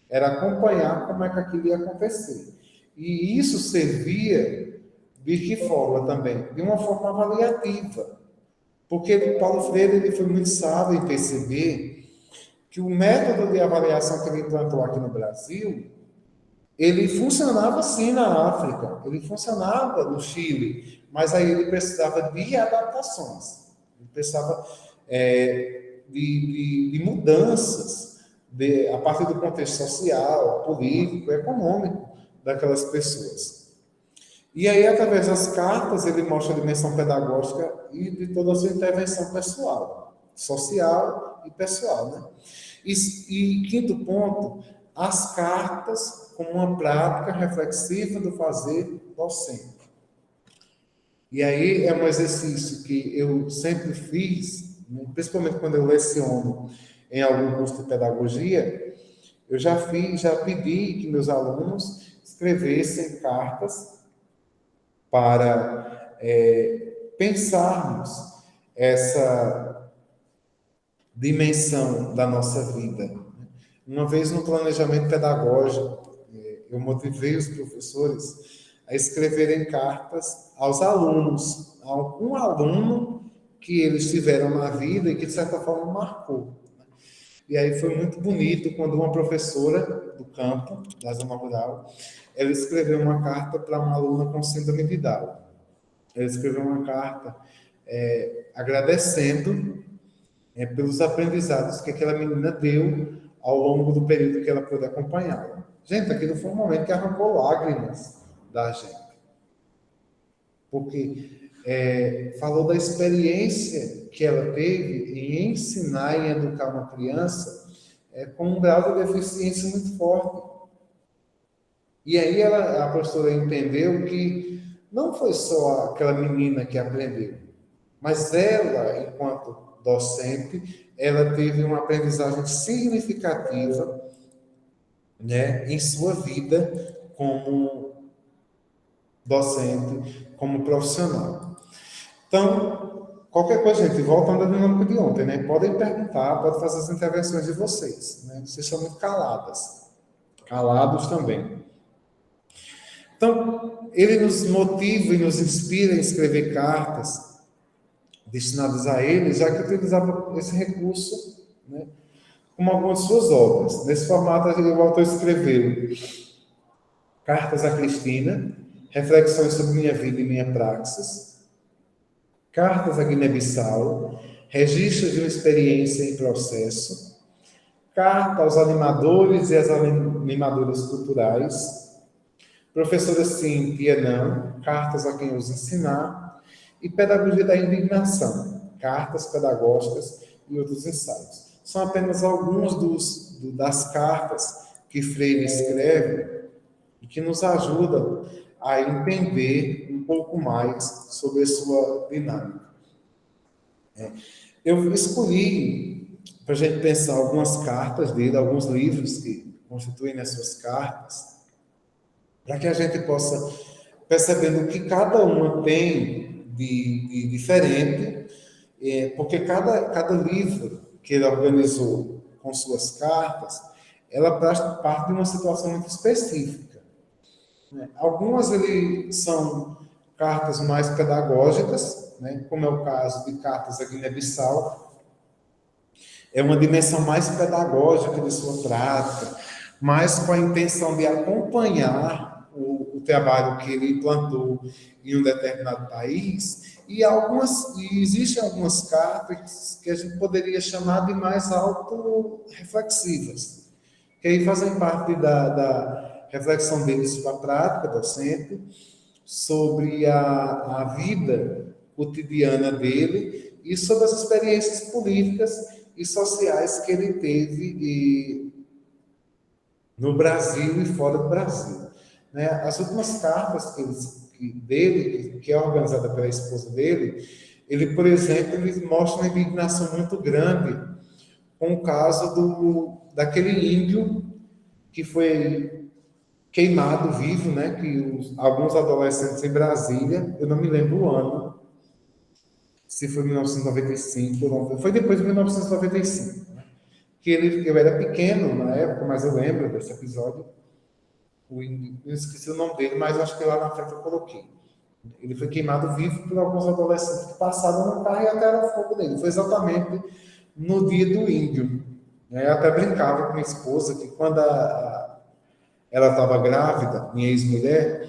era acompanhar como é que aquilo ia acontecer. E isso servia de que forma também? De uma forma avaliativa. Porque Paulo Freire ele foi muito sábio em perceber que o método de avaliação que ele implantou aqui no Brasil, ele funcionava sim na África, ele funcionava no Chile, mas aí ele precisava de adaptações, ele precisava de mudanças a partir do contexto social, político, econômico daquelas pessoas. E aí, através das cartas, ele mostra a dimensão pedagógica e de toda a sua intervenção pessoal, social e pessoal, né? E quinto ponto, as cartas como uma prática reflexiva do fazer docente. E aí é um exercício que eu sempre fiz, né, principalmente quando eu leciono em algum curso de pedagogia, eu já pedi que meus alunos escrevessem cartas para pensarmos essa dimensão da nossa vida. Uma vez no planejamento pedagógico, eu motivei os professores a escreverem cartas aos alunos, a algum aluno que eles tiveram na vida e que, de certa forma, marcou. E aí foi muito bonito quando uma professora do campo, da zona rural, ela escreveu uma carta para uma aluna com síndrome de Down. Ela escreveu uma carta agradecendo pelos aprendizados que aquela menina deu ao longo do período que ela pôde acompanhá-la. Gente, aquilo foi um momento que arrancou lágrimas da gente. Porque falou da experiência que ela teve em ensinar e educar uma criança com um grau de deficiência muito forte. E aí a professora entendeu que não foi só aquela menina que aprendeu, mas ela, enquanto docente, ela teve uma aprendizagem significativa, né, em sua vida como docente, como profissional. Então, qualquer coisa, gente, voltando à dinâmica de ontem, né? Podem perguntar, podem fazer as intervenções de vocês, né? Vocês são muito calados também. Então, ele nos motiva e nos inspira a escrever cartas destinadas a ele, já que utilizava esse recurso, né, como algumas de suas obras. Nesse formato, o autor escreveu Cartas a Cristina, Reflexões sobre minha vida e minha praxis, Cartas a Guiné-Bissau, Registros de uma experiência em processo, Carta aos animadores e às animadoras culturais, Professora sim, tia não, Cartas a quem os ensinar, e Pedagogia da Indignação, Cartas Pedagógicas e outros ensaios. São apenas alguns das cartas que Freire escreve e que nos ajudam a entender um pouco mais sobre a sua dinâmica. Eu escolhi, para a gente pensar, algumas cartas dele, alguns livros que constituem as suas cartas, para que a gente possa percebendo o que cada uma tem de diferente, porque cada livro que ele organizou com suas cartas, ela parte de uma situação muito específica. Né? Algumas são cartas mais pedagógicas, né? Como é o caso de Cartas a Guiné-Bissau, é uma dimensão mais pedagógica de sua prática, mas com a intenção de acompanhar o trabalho que ele implantou em um determinado país, e existem algumas cartas que a gente poderia chamar de mais auto-reflexivas, que aí fazem parte da reflexão dele sobre a prática docente, sobre a vida cotidiana dele e sobre as experiências políticas e sociais que ele teve no Brasil e fora do Brasil. Né? As últimas cartas dele, que é organizada pela esposa dele, ele, por exemplo, ele mostra uma indignação muito grande com o caso daquele índio que foi queimado vivo, né? Que alguns adolescentes em Brasília, eu não me lembro o ano, se foi 1995 ou não, foi depois de 1995, né? Eu era pequeno na época, mas eu lembro desse episódio. Eu esqueci o nome dele, mas acho que lá na frente eu coloquei. Ele foi queimado vivo por alguns adolescentes que passaram no carro e até era fogo dele. Foi exatamente no dia do índio. Eu até brincava com minha esposa que quando ela estava grávida, minha ex-mulher,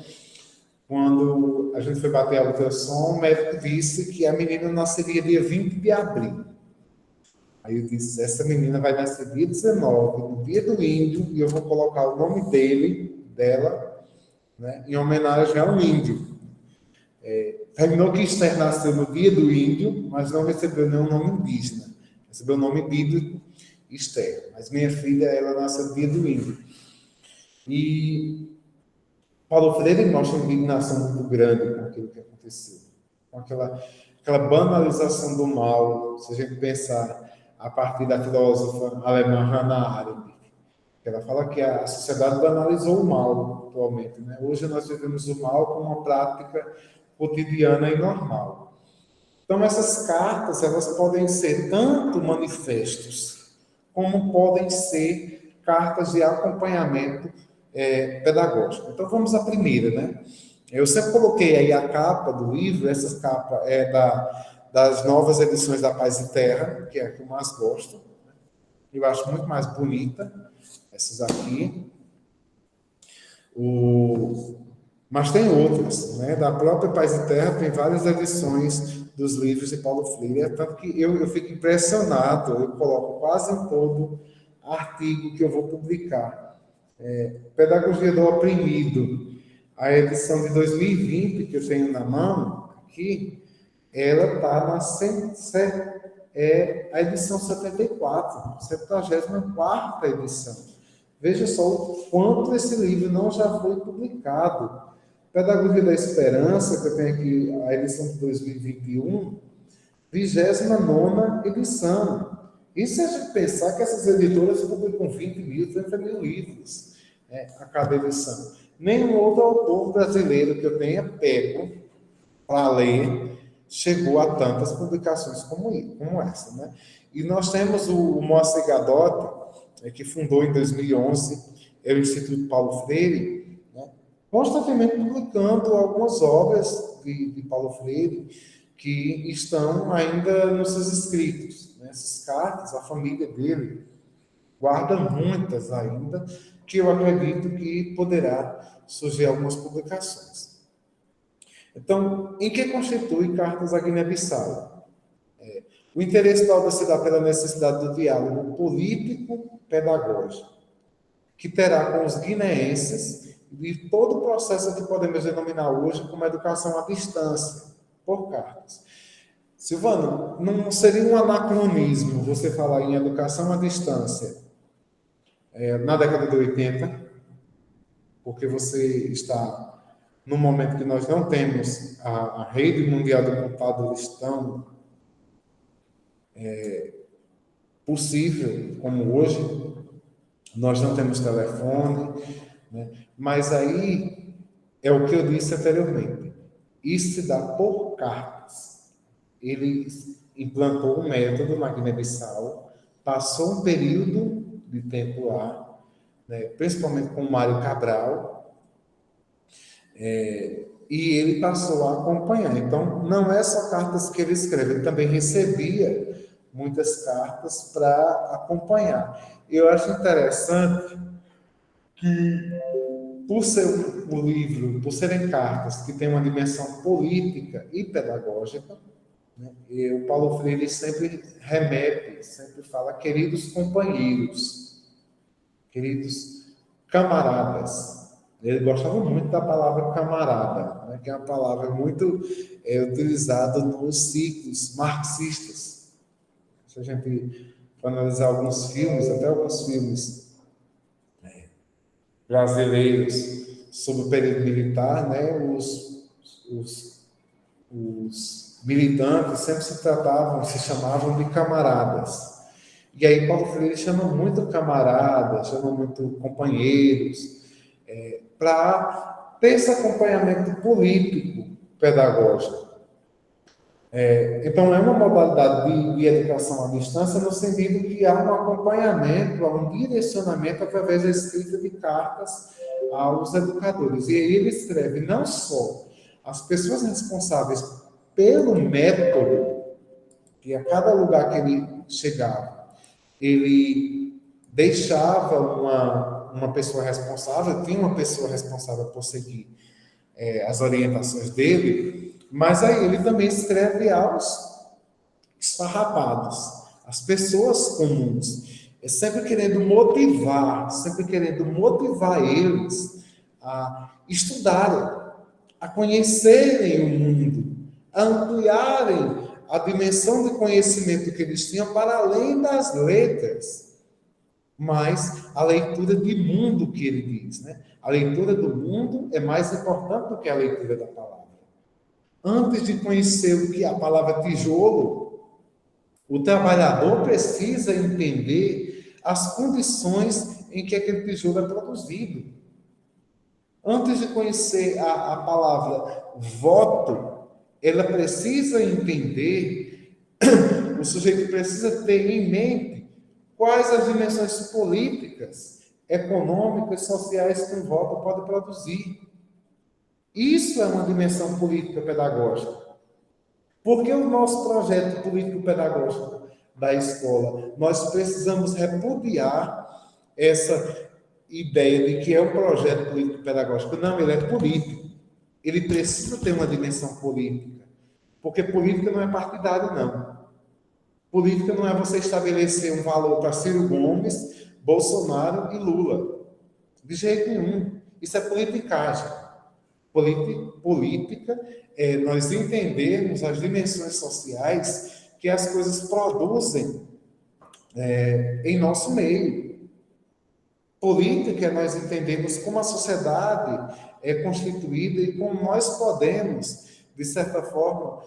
quando a gente foi bater a ultrassom, o médico disse que a menina nasceria dia 20 de abril. Aí eu disse, essa menina vai nascer dia 19, no dia do índio, e eu vou colocar o nome dela, né, em homenagem ao índio. Terminou que Esther nasceu no dia do índio, mas não recebeu nenhum nome indígena. Recebeu o nome bíblico, Esther. Mas minha filha, ela nasceu no dia do índio. E Paulo Freire mostra uma indignação muito grande com aquilo que aconteceu. Com aquela banalização do mal, se a gente pensar a partir da filósofa alemã Hannah Arendt. Ela fala que a sociedade banalizou o mal atualmente, né? Hoje nós vivemos o mal como uma prática cotidiana e normal. Então, essas cartas, elas podem ser tanto manifestos, como podem ser cartas de acompanhamento pedagógico. Então, vamos à primeira, né? Eu sempre coloquei aí a capa do livro, essa capa é das novas edições da Paz e Terra, que é a que eu mais gosto. Eu acho muito mais bonita, essas aqui. Mas tem outras, né? Da própria Paz e Terra tem várias edições dos livros de Paulo Freire, tanto que eu fico impressionado, eu coloco quase em todo artigo que eu vou publicar. Pedagogia do Oprimido, a edição de 2020 que eu tenho na mão aqui, ela está a edição 74, 74ª edição. Veja só o quanto esse livro não já foi publicado. Pedagogia da Esperança, que eu tenho aqui a edição de 2021, 29ª edição. E se a gente pensar que essas editoras publicam 20 mil, 30 mil livros a cada edição. Nenhum outro autor brasileiro que eu tenha pego para ler chegou a tantas publicações como essa, né? E nós temos o Moacir Gadotti, que fundou em 2011 o Instituto Paulo Freire, né? Constantemente publicando algumas obras de Paulo Freire que estão ainda nos seus escritos, né? Essas cartas, a família dele guarda muitas ainda, que eu acredito que poderá surgir algumas publicações. Então, em que constitui Cartas à Guiné-Bissau? O interesse da obra se dá pela necessidade do diálogo político-pedagógico, que terá com os guineenses e todo o processo que podemos denominar hoje como educação à distância, por cartas. Silvano, não seria um anacronismo você falar em educação à distância na década de 80, porque você está no momento que nós não temos a rede mundial de computadores tão possível como hoje, nós não temos telefone, né? Mas aí é o que eu disse anteriormente, isso se dá por cartas. Ele implantou um método na Guiné-Bissau, passou um período de tempo lá, né? Principalmente com o Mário Cabral, e ele passou a acompanhar. Então, não é só cartas que ele escreve, ele também recebia muitas cartas para acompanhar. Eu acho interessante que, por ser um livro, por serem cartas que têm uma dimensão política e pedagógica, né, e o Paulo Freire sempre remete, sempre fala, queridos companheiros, queridos camaradas. Ele gostava muito da palavra camarada, né, que é uma palavra muito utilizada nos ciclos marxistas. Se a gente for analisar alguns filmes, até alguns filmes brasileiros sobre o período militar, né, os militantes sempre se chamavam de camaradas. E aí Paulo Freire chama muito camaradas, chama muito companheiros, para ter esse acompanhamento político, pedagógico. Então, é uma modalidade de educação à distância no sentido que há um acompanhamento, há um direcionamento através da escrita de cartas aos educadores. E aí ele escreve não só as pessoas responsáveis pelo método, que a cada lugar que ele chegava, ele deixava uma pessoa responsável, tinha uma pessoa responsável por seguir as orientações dele, mas aí ele também escreve aos esfarrapados, as pessoas comuns, sempre querendo motivar eles a estudarem, a conhecerem o mundo, a ampliarem a dimensão de conhecimento que eles tinham para além das letras, mas a leitura de mundo que ele diz, né? A leitura do mundo é mais importante do que a leitura da palavra. Antes de conhecer o que é a palavra tijolo, o trabalhador precisa entender as condições em que aquele tijolo é produzido. Antes de conhecer a palavra voto, ela precisa entender, o sujeito precisa ter em mente quais as dimensões políticas, econômicas, sociais que um voto pode produzir. Isso é uma dimensão política pedagógica. Porque o nosso projeto político-pedagógico da escola, nós precisamos repudiar essa ideia de que é um projeto político-pedagógico. Não, ele é político. Ele precisa ter uma dimensão política. Porque política não é partidário, não. Política não é você estabelecer um valor para Ciro Gomes, Bolsonaro e Lula. De jeito nenhum. Isso é politicagem. Política é nós entendermos as dimensões sociais que as coisas produzem em nosso meio. Política é nós entendermos como a sociedade é constituída e como nós podemos, de certa forma,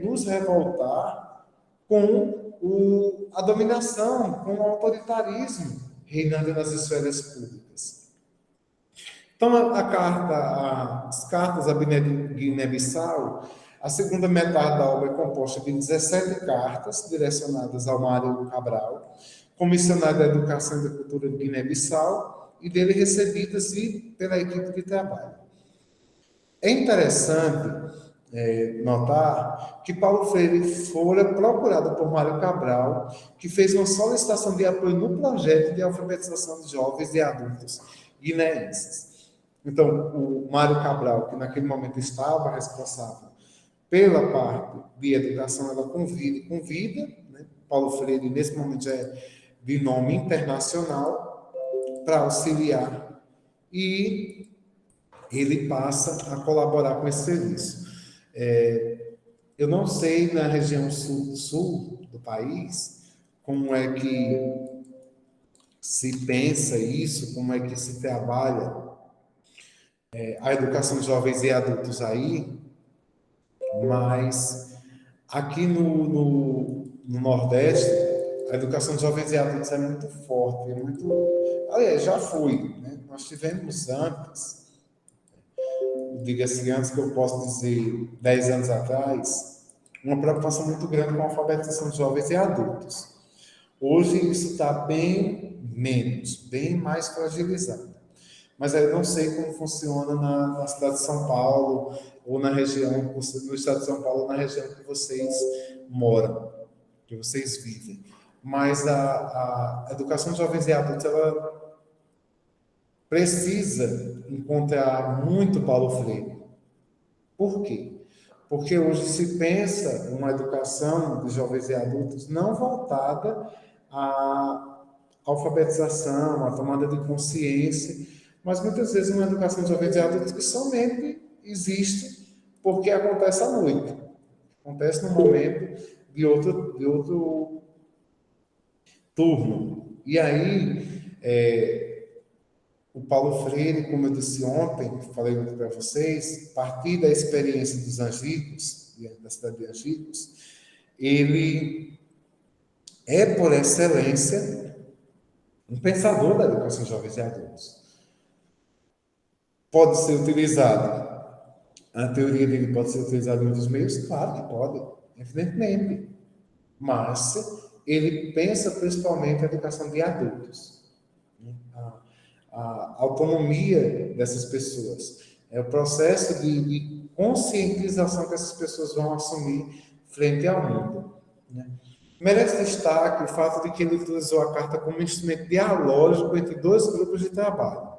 nos revoltar com a dominação, com o autoritarismo reinando nas esferas públicas. Então, as cartas a Guiné-Bissau, a segunda metade da obra é composta de 17 cartas direcionadas ao Mário Cabral, comissionário da Educação e da Cultura de Guiné-Bissau, e dele recebidas pela equipe de trabalho. É interessante notar que Paulo Freire fora procurado por Mário Cabral, que fez uma solicitação de apoio no projeto de alfabetização de jovens e adultos guineenses. Então, o Mário Cabral, que naquele momento estava responsável pela parte de educação, ela convida, né? Paulo Freire, nesse momento, já é de nome internacional, para auxiliar, e ele passa a colaborar com esse serviço. Eu não sei na região sul do país como é que se pensa isso, como é que se trabalha a educação de jovens e adultos aí, mas aqui no Nordeste, a educação de jovens e adultos é muito forte, aliás, já foi, né? Nós tivemos antes, diga-se antes que eu posso dizer 10 anos atrás, uma preocupação muito grande com a alfabetização de jovens e adultos. Hoje isso está bem menos, bem mais fragilizado. Mas eu não sei como funciona na cidade de São Paulo, ou na região, no estado de São Paulo, na região que vocês moram, que vocês vivem. Mas a educação de jovens e adultos, ela precisa encontrar muito Paulo Freire. Por quê? Porque hoje se pensa uma educação de jovens e adultos não voltada à alfabetização, à tomada de consciência, mas muitas vezes uma educação de jovens e adultos que somente existe porque acontece à noite. Acontece no momento de outro turno. E aí, o Paulo Freire, como eu disse ontem, falei muito para vocês, a partir da experiência dos Angicos, da cidade de Angicos, ele é, por excelência, um pensador da educação de jovens e adultos. Pode ser utilizado, a teoria dele pode ser utilizada em outros meios? Claro que pode, evidentemente. Mas ele pensa principalmente a educação de adultos. A autonomia dessas pessoas. É o processo de conscientização que essas pessoas vão assumir frente ao mundo. Merece destaque o fato de que ele utilizou a carta como instrumento dialógico entre dois grupos de trabalho.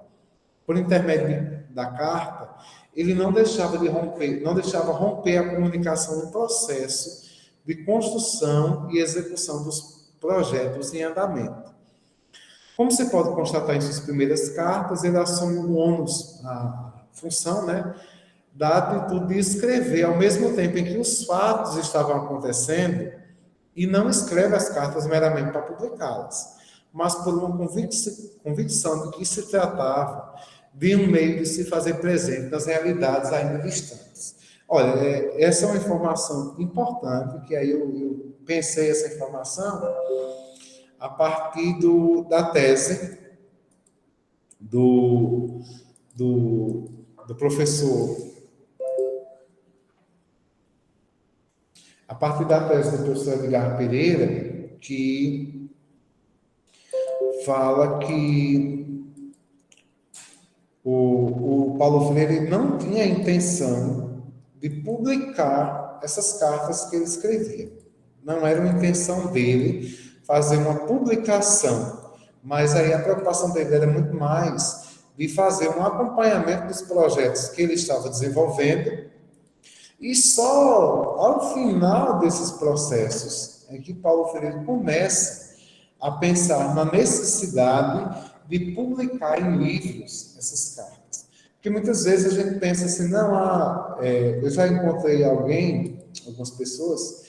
Por intermédio da carta, ele não deixava romper a comunicação no processo de construção e execução dos projetos em andamento. Como se pode constatar em suas primeiras cartas, ele assume o ônus, a função, né, da atitude de escrever ao mesmo tempo em que os fatos estavam acontecendo, e não escreve as cartas meramente para publicá-las, mas por uma convicção de que se tratava de um meio de se fazer presente nas realidades ainda distantes. Olha, essa é uma informação importante, que aí eu pensei essa informação a partir da tese do professor, a partir da tese do professor Edgar Pereira, que fala que o Paulo Freire não tinha a intenção de publicar essas cartas que ele escrevia. Não era uma intenção dele fazer uma publicação, mas aí a preocupação dele era muito mais de fazer um acompanhamento dos projetos que ele estava desenvolvendo, e só ao final desses processos é que Paulo Freire começa a pensar na necessidade de publicar em livros essas cartas. Porque muitas vezes a gente pensa assim, não, eu já encontrei algumas pessoas,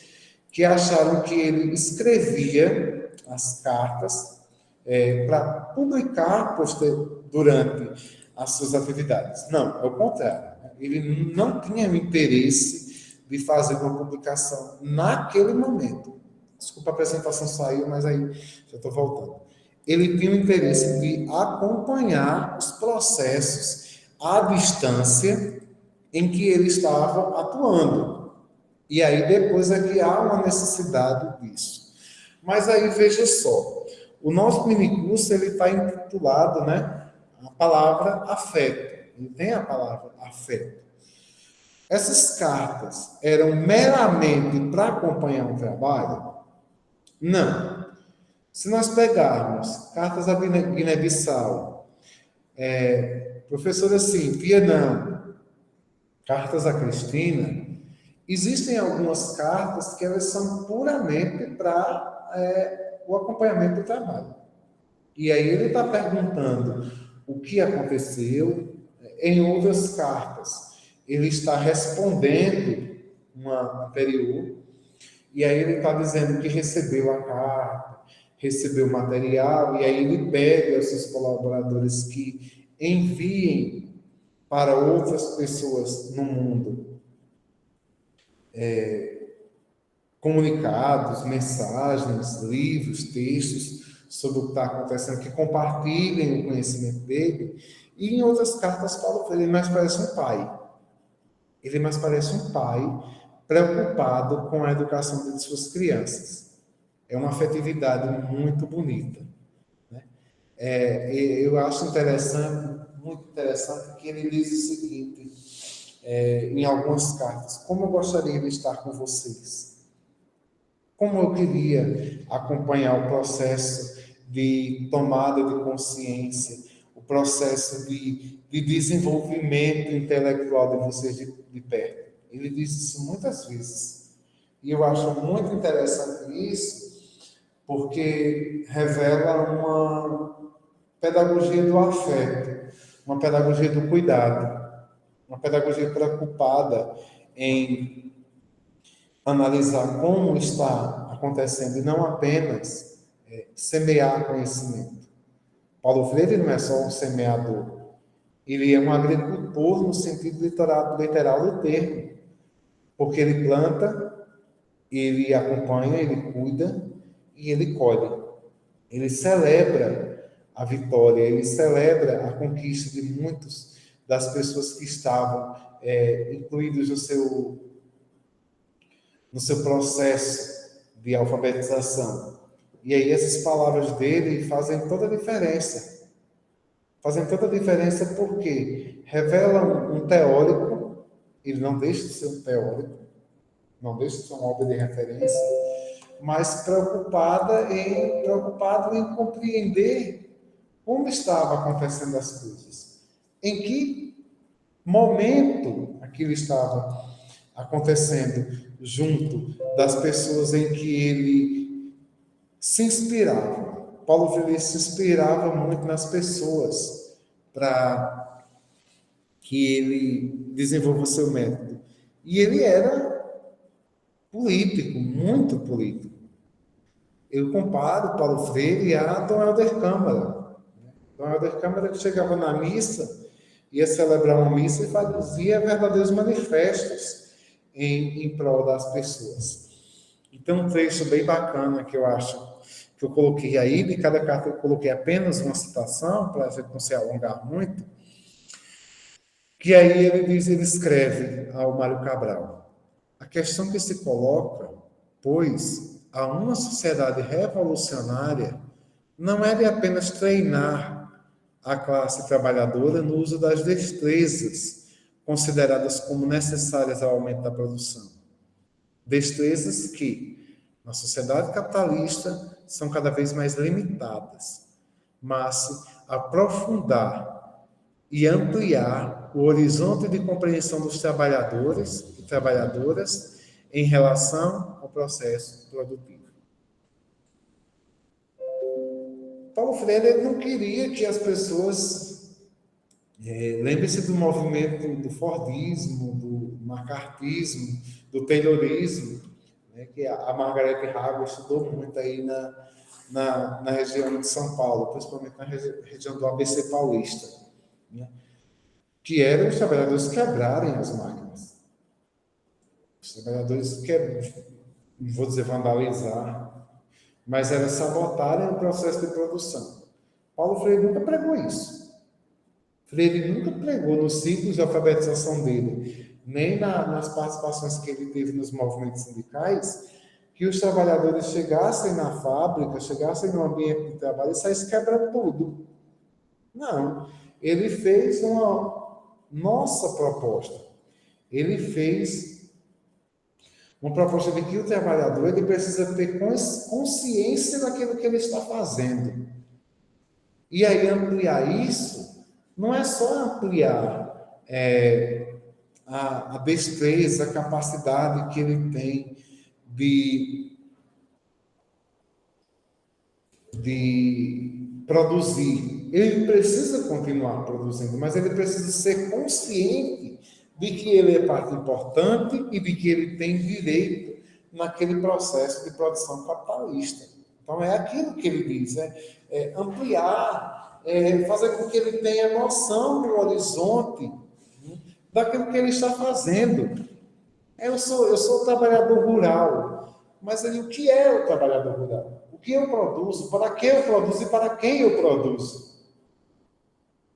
que acharam que ele escrevia as cartas para publicar durante as suas atividades. Não, é o contrário. Ele não tinha o interesse de fazer uma publicação naquele momento. Desculpa, a apresentação saiu, mas aí já estou voltando. Ele tinha o interesse de acompanhar os processos à distância em que ele estava atuando. E aí depois é que há uma necessidade disso. Mas aí veja só, o nosso minicurso ele está intitulado, né, a palavra afeto. Ele tem a palavra afeto. Essas cartas eram meramente para acompanhar um trabalho? Não. Se nós pegarmos cartas da Guiné-Bissau, professora Cíntia, não, cartas a Cristina, existem algumas cartas que elas são puramente para o acompanhamento do trabalho. E aí ele está perguntando o que aconteceu. Em outras cartas, ele está respondendo uma anterior, e aí ele está dizendo que recebeu a carta, recebeu o material, e aí ele pede aos seus colaboradores que enviem para outras pessoas no mundo comunicados, mensagens, livros, textos sobre o que está acontecendo, que compartilhem o conhecimento dele. E em outras cartas, Paulo Freire mais parece um pai. Ele mais parece um pai preocupado com a educação de suas crianças. É uma afetividade muito bonita, né? Eu acho interessante, muito interessante, que ele diz o seguinte, em algumas cartas: como eu gostaria de estar com vocês. Como eu queria acompanhar o processo de tomada de consciência, o processo de desenvolvimento intelectual de vocês de perto. Ele diz isso muitas vezes. E eu acho muito interessante isso, porque revela uma pedagogia do afeto, uma pedagogia do cuidado, uma pedagogia preocupada em analisar como está acontecendo e não apenas semear conhecimento. Paulo Freire não é só um semeador, ele é um agricultor no sentido literal do termo, porque ele planta, ele acompanha, ele cuida e ele colhe. Ele celebra a vitória, ele celebra a conquista de muitas das pessoas que estavam incluídas no seu processo de alfabetização. E aí essas palavras dele fazem toda a diferença. Fazem toda a diferença porque revelam um teórico, ele não deixa de ser um teórico, não deixa de ser uma obra de referência, mas preocupado em compreender como estavam acontecendo as coisas, em que momento aquilo estava acontecendo junto das pessoas em que ele se inspirava. Paulo Freire se inspirava muito nas pessoas para que ele desenvolva o seu método. E ele era político, muito político. Eu comparo Paulo Freire a Dom Helder Câmara. Dom Helder Câmara que chegava na missa, ia celebrar uma missa e fazia verdadeiros manifestos em prol das pessoas. Então, um trecho bem bacana que eu acho que eu coloquei aí, de cada carta eu coloquei apenas uma citação, para a gente não se alongar muito, que aí ele escreve ao Mário Cabral: a questão que se coloca, pois, a uma sociedade revolucionária não é de apenas treinar a classe trabalhadora no uso das destrezas consideradas como necessárias ao aumento da produção. Destrezas que, na sociedade capitalista, são cada vez mais limitadas, mas se aprofundar e ampliar o horizonte de compreensão dos trabalhadores e trabalhadoras em relação ao processo produtivo. Paulo Freire não queria que as pessoas... lembre-se do movimento do Fordismo, do macartismo, do Taylorismo, né, que a Margaret Hago estudou muito aí na região de São Paulo, principalmente na região do ABC paulista, né, que eram os trabalhadores quebrarem as máquinas. Os trabalhadores não vou dizer vandalizar, mas era sabotarem o processo de produção. Paulo Freire nunca pregou isso. Freire nunca pregou nos ciclos de alfabetização dele, nem nas participações que ele teve nos movimentos sindicais, que os trabalhadores chegassem na fábrica, chegassem no ambiente de trabalho e saíssem quebrando tudo. Não. Ele fez uma nossa proposta. Ele fez uma proposta de que o trabalhador ele precisa ter consciência daquilo que ele está fazendo. E aí ampliar isso não é só ampliar a destreza, a capacidade que ele tem de produzir. Ele precisa continuar produzindo, mas ele precisa ser consciente de que ele é parte importante e de que ele tem direito naquele processo de produção capitalista. Então, é aquilo que ele diz, ampliar, fazer com que ele tenha noção do horizonte, né, daquilo que ele está fazendo. Eu sou trabalhador rural, mas o que é o trabalhador rural? O que eu produzo? Para que eu produzo e para quem eu produzo?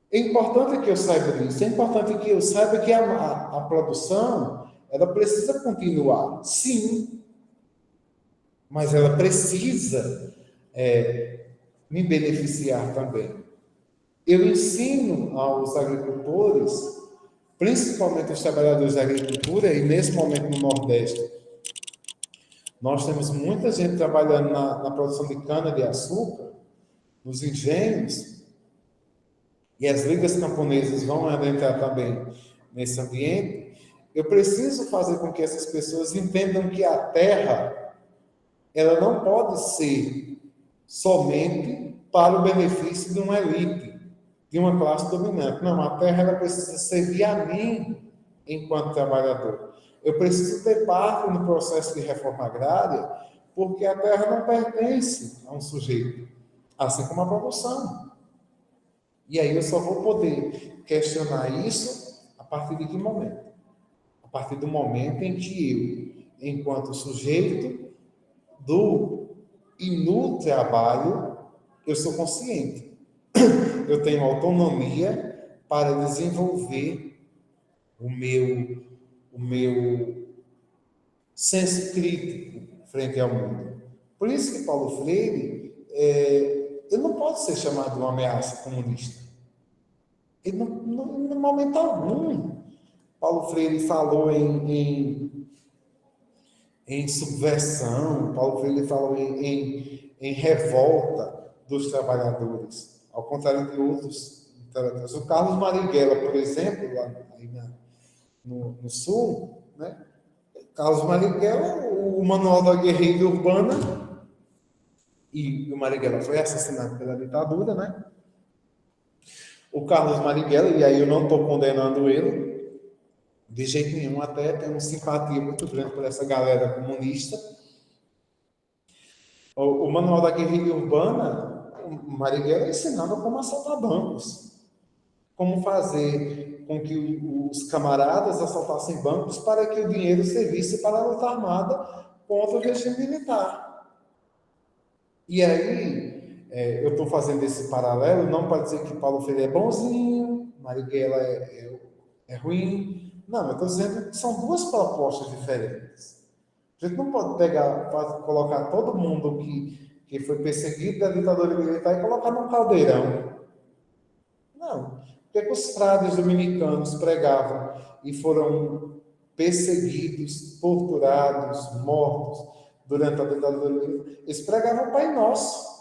É importante que eu saiba disso, é importante que eu saiba que a produção, ela precisa continuar, sim, mas ela precisa me beneficiar também. Eu ensino aos agricultores, principalmente os trabalhadores da agricultura, e nesse momento no Nordeste, nós temos muita gente trabalhando na produção de cana-de-açúcar, nos engenhos, e as ligas camponesas vão adentrar também nesse ambiente. Eu preciso fazer com que essas pessoas entendam que a terra, ela não pode ser somente para o benefício de uma elite, de uma classe dominante. Não, a terra ela precisa servir a mim enquanto trabalhador. Eu preciso ter parte no processo de reforma agrária, porque a terra não pertence a um sujeito, assim como a produção. E aí eu só vou poder questionar isso a partir de que momento? A partir do momento em que eu, enquanto sujeito do e no trabalho, eu sou consciente. Eu tenho autonomia para desenvolver o meu senso crítico frente ao mundo. Por isso que Paulo Freire ele não pode ser chamado de uma ameaça comunista. Ele no momento algum. Paulo Freire falou em subversão, Paulo Freire falou em revolta dos trabalhadores, ao contrário de outros trabalhadores. O Carlos Marighella, por exemplo, lá aí no Sul, né? Carlos Marighella, o Manual da Guerrilha Urbana, e o Marighella foi assassinado pela ditadura, né? O Carlos Marighella, e aí eu não estou condenando ele, de jeito nenhum, até tenho simpatia muito grande por essa galera comunista. O Manual da Guerrilha Urbana, o Marighella ensinava como assaltar bancos, como fazer com que os camaradas assaltassem bancos para que o dinheiro servisse para a luta armada contra o regime militar. E aí, eu estou fazendo esse paralelo, não para dizer que Paulo Freire é bonzinho, Marighella é ruim. Não, eu estou dizendo que são duas propostas diferentes. A gente não pode pegar, colocar todo mundo que foi perseguido da ditadura militar e colocar num caldeirão. Não. Por que os frades dominicanos pregavam e foram perseguidos, torturados, mortos durante a ditadura militar? Eles pregavam o Pai Nosso.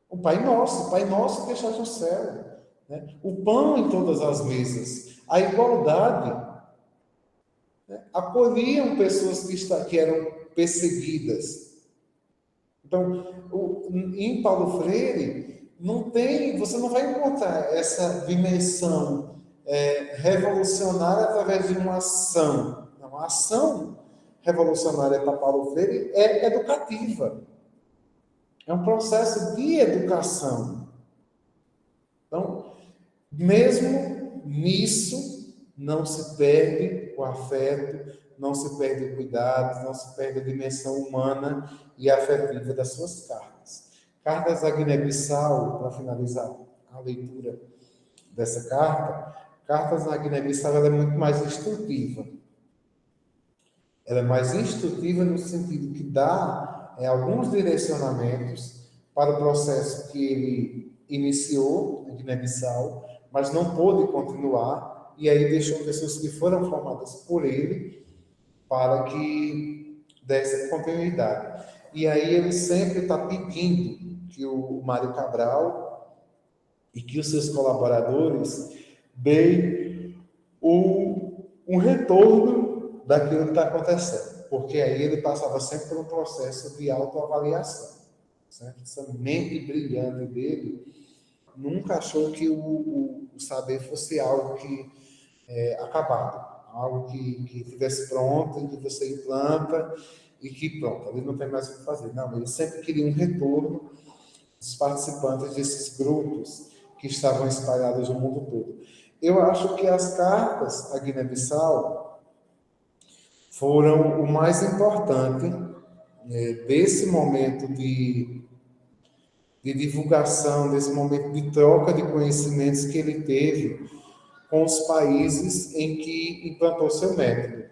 O Pai Nosso que estás no céu. Né? O pão em todas as mesas. A igualdade. Né? Acolhiam pessoas que eram perseguidas. Então, em Paulo Freire, você não vai encontrar essa dimensão revolucionária através de uma ação. Não, a ação revolucionária para Paulo Freire é educativa. É um processo de educação. Então, mesmo nisso, não se perde o afeto, não se perde o cuidado, não se perde a dimensão humana e afetiva das suas cartas. Cartas a Guiné-Bissau, para finalizar a leitura dessa carta, Cartas a Guiné-Bissau ela é muito mais instrutiva. Ela é mais instrutiva no sentido que dá alguns direcionamentos para o processo que ele iniciou em Guiné-Bissau, mas não pôde continuar, e aí deixou pessoas que foram formadas por ele para que desse continuidade. E aí ele sempre está pedindo que o Mário Cabral e que os seus colaboradores deem um retorno daquilo que está acontecendo, porque aí ele passava sempre por um processo de autoavaliação. Certo? Essa mente brilhante dele nunca achou que o saber fosse algo que acabado, algo que tivesse pronto e que você implanta e que pronto, ali não tem mais o que fazer. Não, ele sempre queria um retorno dos participantes desses grupos que estavam espalhados no mundo todo. Eu acho que as cartas a Guiné-Bissau foram o mais importante desse momento de divulgação, desse momento de troca de conhecimentos que ele teve com os países em que implantou seu método.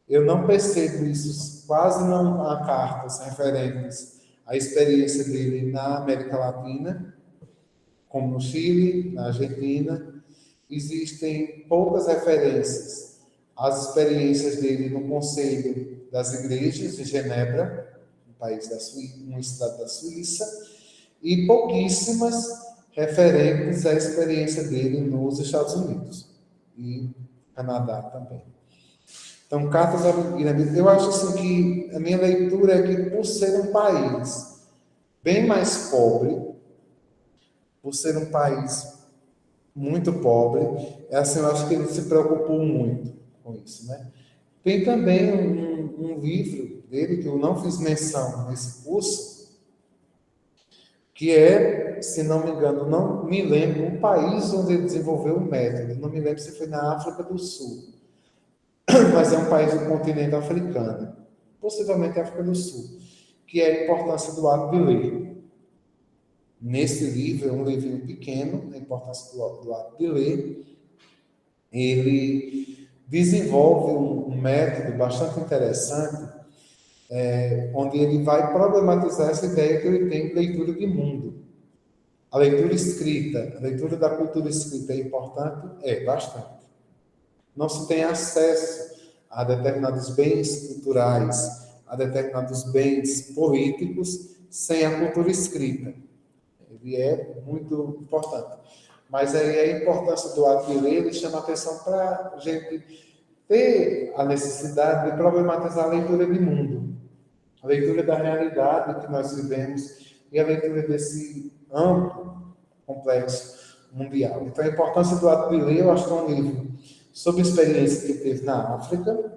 Eu não percebo isso, quase não há cartas referentes à experiência dele na América Latina, como no Chile, na Argentina. Existem poucas referências às experiências dele no Conselho das Igrejas de Genebra, um país uma cidade da Suíça, e pouquíssimas referentes à experiência dele nos Estados Unidos e Canadá também. Então, Cartas à Guiné-Bissau, eu acho assim que a minha leitura é que por ser um país bem mais pobre, por ser um país muito pobre, assim, eu acho que ele se preocupou muito com isso, né? Tem também um livro dele que eu não fiz menção nesse curso, que se não me engano, não me lembro o país onde ele desenvolveu o método, não me lembro se foi na África do Sul, mas é um país do continente africano, possivelmente África do Sul, que é a importância do ato de ler. Nesse livro, é um livro pequeno, a importância do ato de ler, ele desenvolve um método bastante interessante, onde ele vai problematizar essa ideia que ele tem de leitura de mundo. A leitura escrita, a leitura da cultura escrita é importante? É, bastante. Não se tem acesso a determinados bens culturais, a determinados bens políticos, sem a cultura escrita. Ele é muito importante. Mas aí a importância do ato de ler, ele chama a atenção para a gente ter a necessidade de problematizar a leitura de mundo. a leitura da realidade que nós vivemos e a leitura desse amplo, complexo mundial. Então, a importância do ato de ler, eu acho que é um livro sobre a experiência que ele teve na África,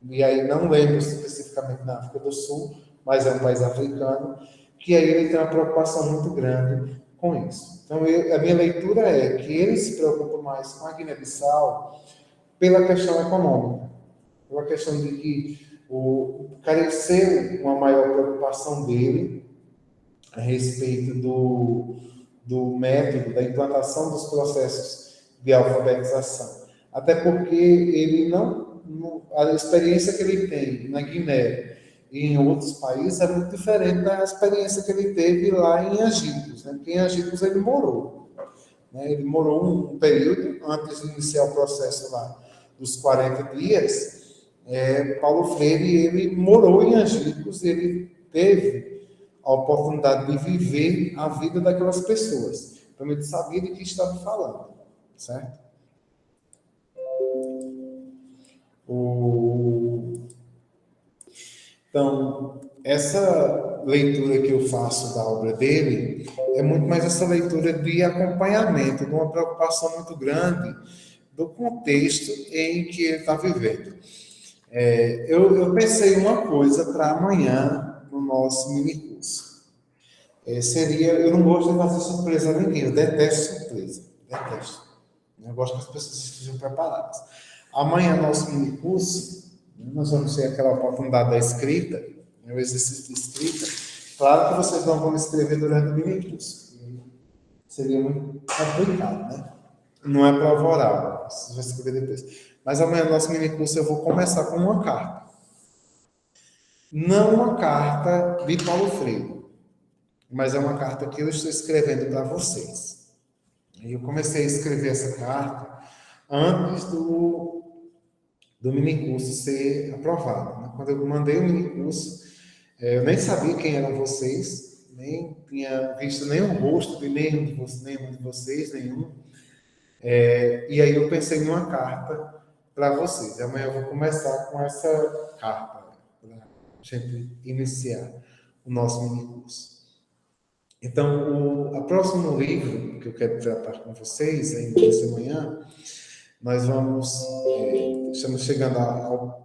e aí não lembro especificamente na África do Sul, mas é um país africano, que aí ele tem uma preocupação muito grande com isso. Então, a minha leitura é que ele se preocupa mais com a Guiné-Bissau pela questão econômica, pela questão de que careceu uma maior preocupação dele a respeito do método, da implantação dos processos de alfabetização. Até porque ele a experiência que ele tem na Guiné e em outros países é muito diferente da experiência que ele teve lá em Agipos, né? Porque em Agipos ele morou. Né? Ele morou um período antes de iniciar o processo lá dos 40 dias. Paulo Freire, ele morou em Agipos, ele teve a oportunidade de viver a vida daquelas pessoas. Então ele sabia de que estava falando, certo? Então, essa leitura que eu faço da obra dele é muito mais essa leitura de acompanhamento, de uma preocupação muito grande do contexto em que ele está vivendo. Eu pensei uma coisa para amanhã no nosso mini curso. Eu não gosto de fazer surpresa a ninguém, eu detesto surpresa, detesto. Eu gosto que as pessoas estejam preparadas. Amanhã, nosso mini curso, nós vamos ter aquela oportunidade da escrita, o exercício de escrita. Claro que vocês não vão escrever durante o mini curso, seria muito complicado, né? Não é prova oral, vocês vão escrever depois. Mas amanhã, no nosso mini curso, eu vou começar com uma carta. Não uma carta de Paulo Freire, mas é uma carta que eu estou escrevendo para vocês. E eu comecei a escrever essa carta antes do minicurso ser aprovado. Né? Quando eu mandei o minicurso, eu nem sabia quem eram vocês, nem tinha visto nenhum rosto de nenhum de vocês, nenhum. E aí eu pensei numa carta para vocês. E amanhã eu vou começar com essa carta, para a gente iniciar o nosso minicurso. Então, o próximo livro que eu quero tratar com vocês, ainda essa manhã, nós estamos chegando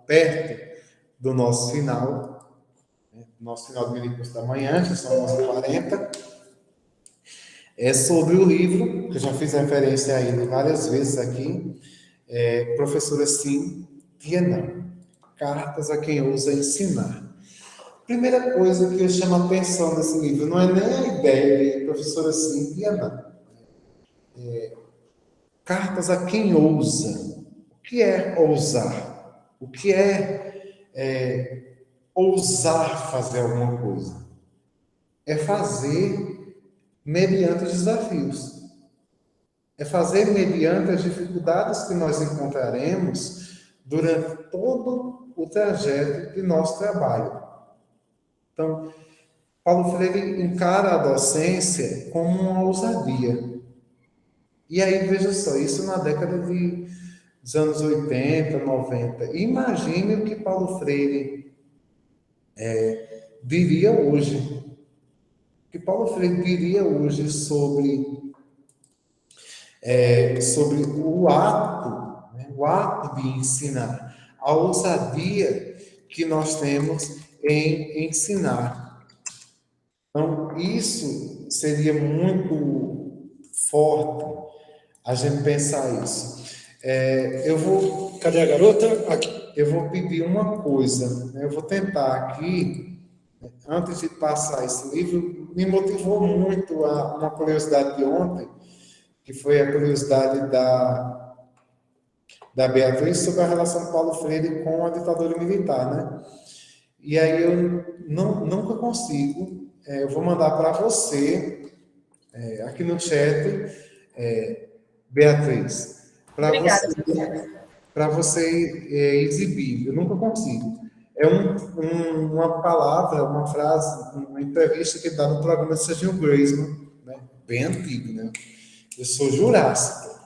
perto do nosso final, nosso final do minicurso da manhã, que são 11h40. É sobre o livro, que eu já fiz referência a ele várias vezes aqui, Professora Sim, Tianã, Cartas a quem ousa ensinar. Primeira coisa que eu chamo a atenção desse livro não é nem a ideia de Professora Sim, Tianã. Cartas a quem ousa. O que é ousar? O que é ousar fazer alguma coisa? É fazer mediante os desafios. É fazer mediante as dificuldades que nós encontraremos durante todo o trajeto de nosso trabalho. Então, Paulo Freire encara a docência como uma ousadia. E aí, veja só, isso na década dos anos 80, 90. Imagine o que Paulo Freire diria hoje. O que Paulo Freire diria hoje sobre o ato de ensinar, a ousadia que nós temos em ensinar. Então, isso seria muito forte a gente pensar isso. Cadê a garota? Aqui. Eu vou pedir uma coisa, né? Eu vou tentar aqui, antes de passar esse livro, me motivou muito uma curiosidade de ontem, que foi a curiosidade da Beatriz sobre a relação de Paulo Freire com a ditadura militar, né? E aí eu nunca consigo, eu vou mandar para você, aqui no chat, Beatriz, para você exibir. Eu nunca consigo. É uma palavra, uma frase, uma entrevista que dá no programa de Serginho Groisman, né? Bem antigo, né? Eu sou jurássico.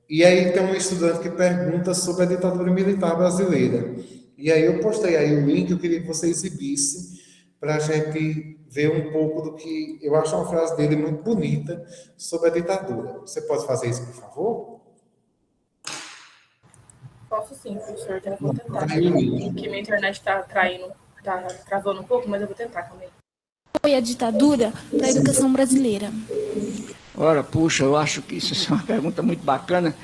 E aí tem um estudante que pergunta sobre a ditadura militar brasileira. E aí eu postei aí o link, eu queria que você exibisse para a gente ver um pouco do que eu acho uma frase dele muito bonita sobre a ditadura. Você pode fazer isso, por favor? Posso sim, professor, já vou tentar. Aí o link. Porque minha internet está travando um pouco, mas eu vou tentar também. Foi a ditadura para a educação brasileira? Ora, puxa, eu acho que isso é uma pergunta muito bacana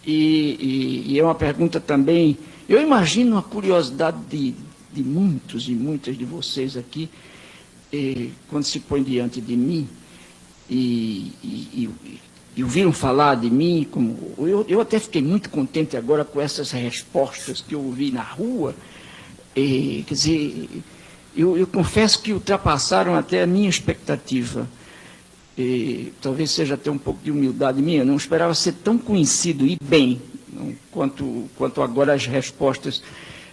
e é uma pergunta também, eu imagino a curiosidade de muitos e muitas de vocês aqui, quando se põe diante de mim e ouviram falar de mim, eu até fiquei muito contente agora com essas respostas que eu ouvi na rua, quer dizer, eu confesso que ultrapassaram até a minha expectativa. Talvez seja até um pouco de humildade minha, eu não esperava ser tão conhecido e bem, quanto agora as respostas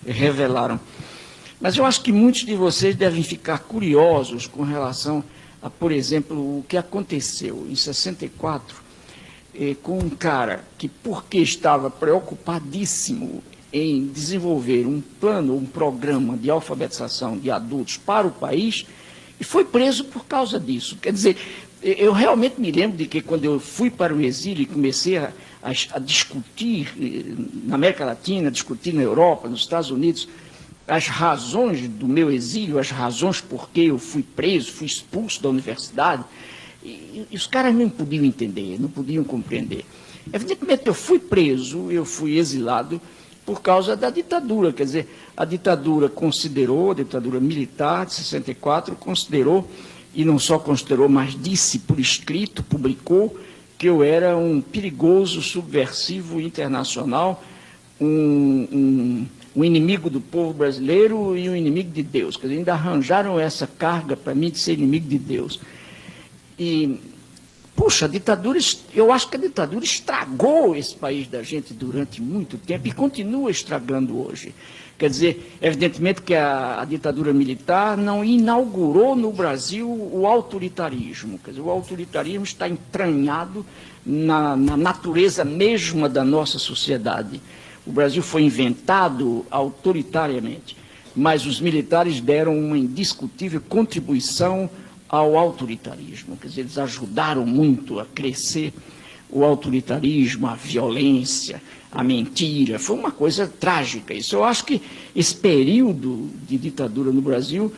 revelaram. Mas eu acho que muitos de vocês devem ficar curiosos com relação a, por exemplo, o que aconteceu em 64, com um cara que, porque estava preocupadíssimo em desenvolver um plano, um programa de alfabetização de adultos para o país, e foi preso por causa disso. Quer dizer, eu realmente me lembro de que quando eu fui para o exílio e comecei a discutir na América Latina, discutir na Europa, nos Estados Unidos, as razões do meu exílio, as razões por que eu fui preso, fui expulso da universidade, e os caras não podiam entender, não podiam compreender. Evidentemente, eu fui preso, eu fui exilado por causa da ditadura, quer dizer, a ditadura militar de 64, considerou, e não só considerou, mas disse por escrito, publicou, que eu era um perigoso subversivo internacional, um inimigo do povo brasileiro e um inimigo de Deus. Quer dizer, ainda arranjaram essa carga para mim de ser inimigo de Deus. E, puxa, eu acho que a ditadura estragou esse país da gente durante muito tempo e continua estragando hoje. Quer dizer, evidentemente que a ditadura militar não inaugurou no Brasil o autoritarismo. Quer dizer, o autoritarismo está entranhado na natureza mesma da nossa sociedade. O Brasil foi inventado autoritariamente, mas os militares deram uma indiscutível contribuição ao autoritarismo. Quer dizer, eles ajudaram muito a crescer o autoritarismo, a violência, a mentira. Foi uma coisa trágica isso. Eu acho que esse período de ditadura no Brasil,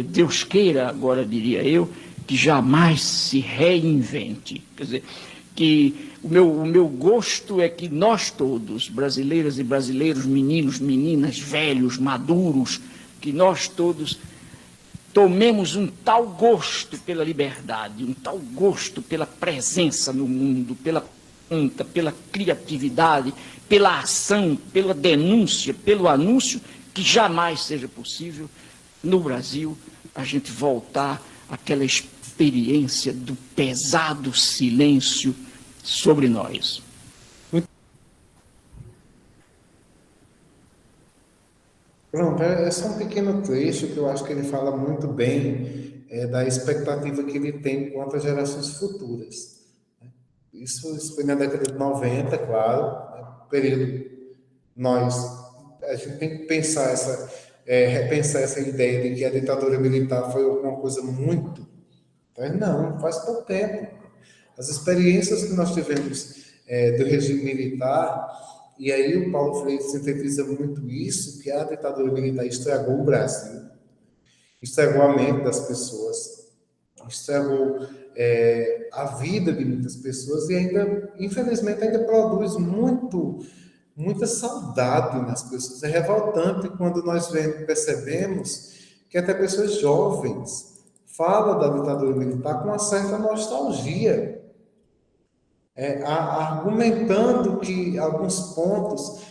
Deus queira, agora diria eu, que jamais se reinvente. Quer dizer, que o meu gosto é que nós todos, brasileiras e brasileiros, meninos, meninas, velhos, maduros, que nós todos tomemos um tal gosto pela liberdade, um tal gosto pela presença no mundo, pela conta, pela criatividade, pela ação, pela denúncia, pelo anúncio, que jamais seja possível, no Brasil, a gente voltar àquela experiência do pesado silêncio sobre nós. Pronto, é só um pequeno trecho que eu acho que ele fala muito bem da expectativa que ele tem quanto às gerações futuras. Isso foi na década de 90, claro, né? Período a gente tem que pensar repensar essa ideia de que a ditadura militar foi alguma coisa muito, mas não, faz pouco tempo. As experiências que nós tivemos do regime militar, e aí o Paulo Freire sintetiza muito isso, que a ditadura militar estragou o Brasil, estragou a mente das pessoas, estragou a vida de muitas pessoas e ainda, infelizmente, ainda produz muita saudade nas pessoas. É revoltante quando nós percebemos que até pessoas jovens falam da ditadura militar com uma certa nostalgia, argumentando que alguns pontos,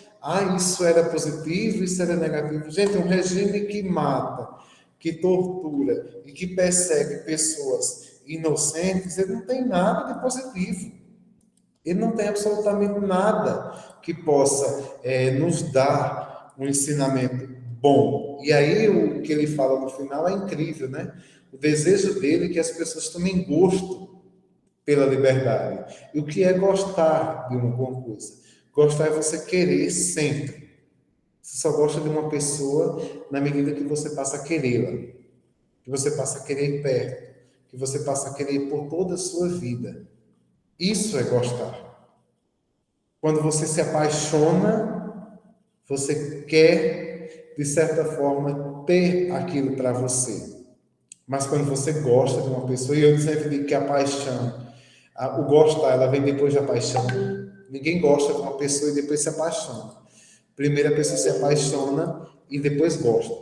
isso era positivo, isso era negativo. Gente, um regime que mata, que tortura e que persegue pessoas inocentes, ele não tem nada de positivo. Ele não tem absolutamente nada que possa nos dar um ensinamento bom. E aí o que ele fala no final é incrível, né? O desejo dele é que as pessoas tomem gosto pela liberdade. E o que é gostar de uma coisa? Gostar é você querer sempre. Você só gosta de uma pessoa na medida que você passa a querê-la, que você passa a querer ir perto, que você passa a querer ir por toda a sua vida. Isso é gostar. Quando você se apaixona, você quer, de certa forma, ter aquilo para você. Mas quando você gosta de uma pessoa, e eu sempre digo que a paixão, o gostar, ela vem depois da paixão. Ninguém gosta de uma pessoa e depois se apaixona. Primeiro a pessoa se apaixona e depois gosta.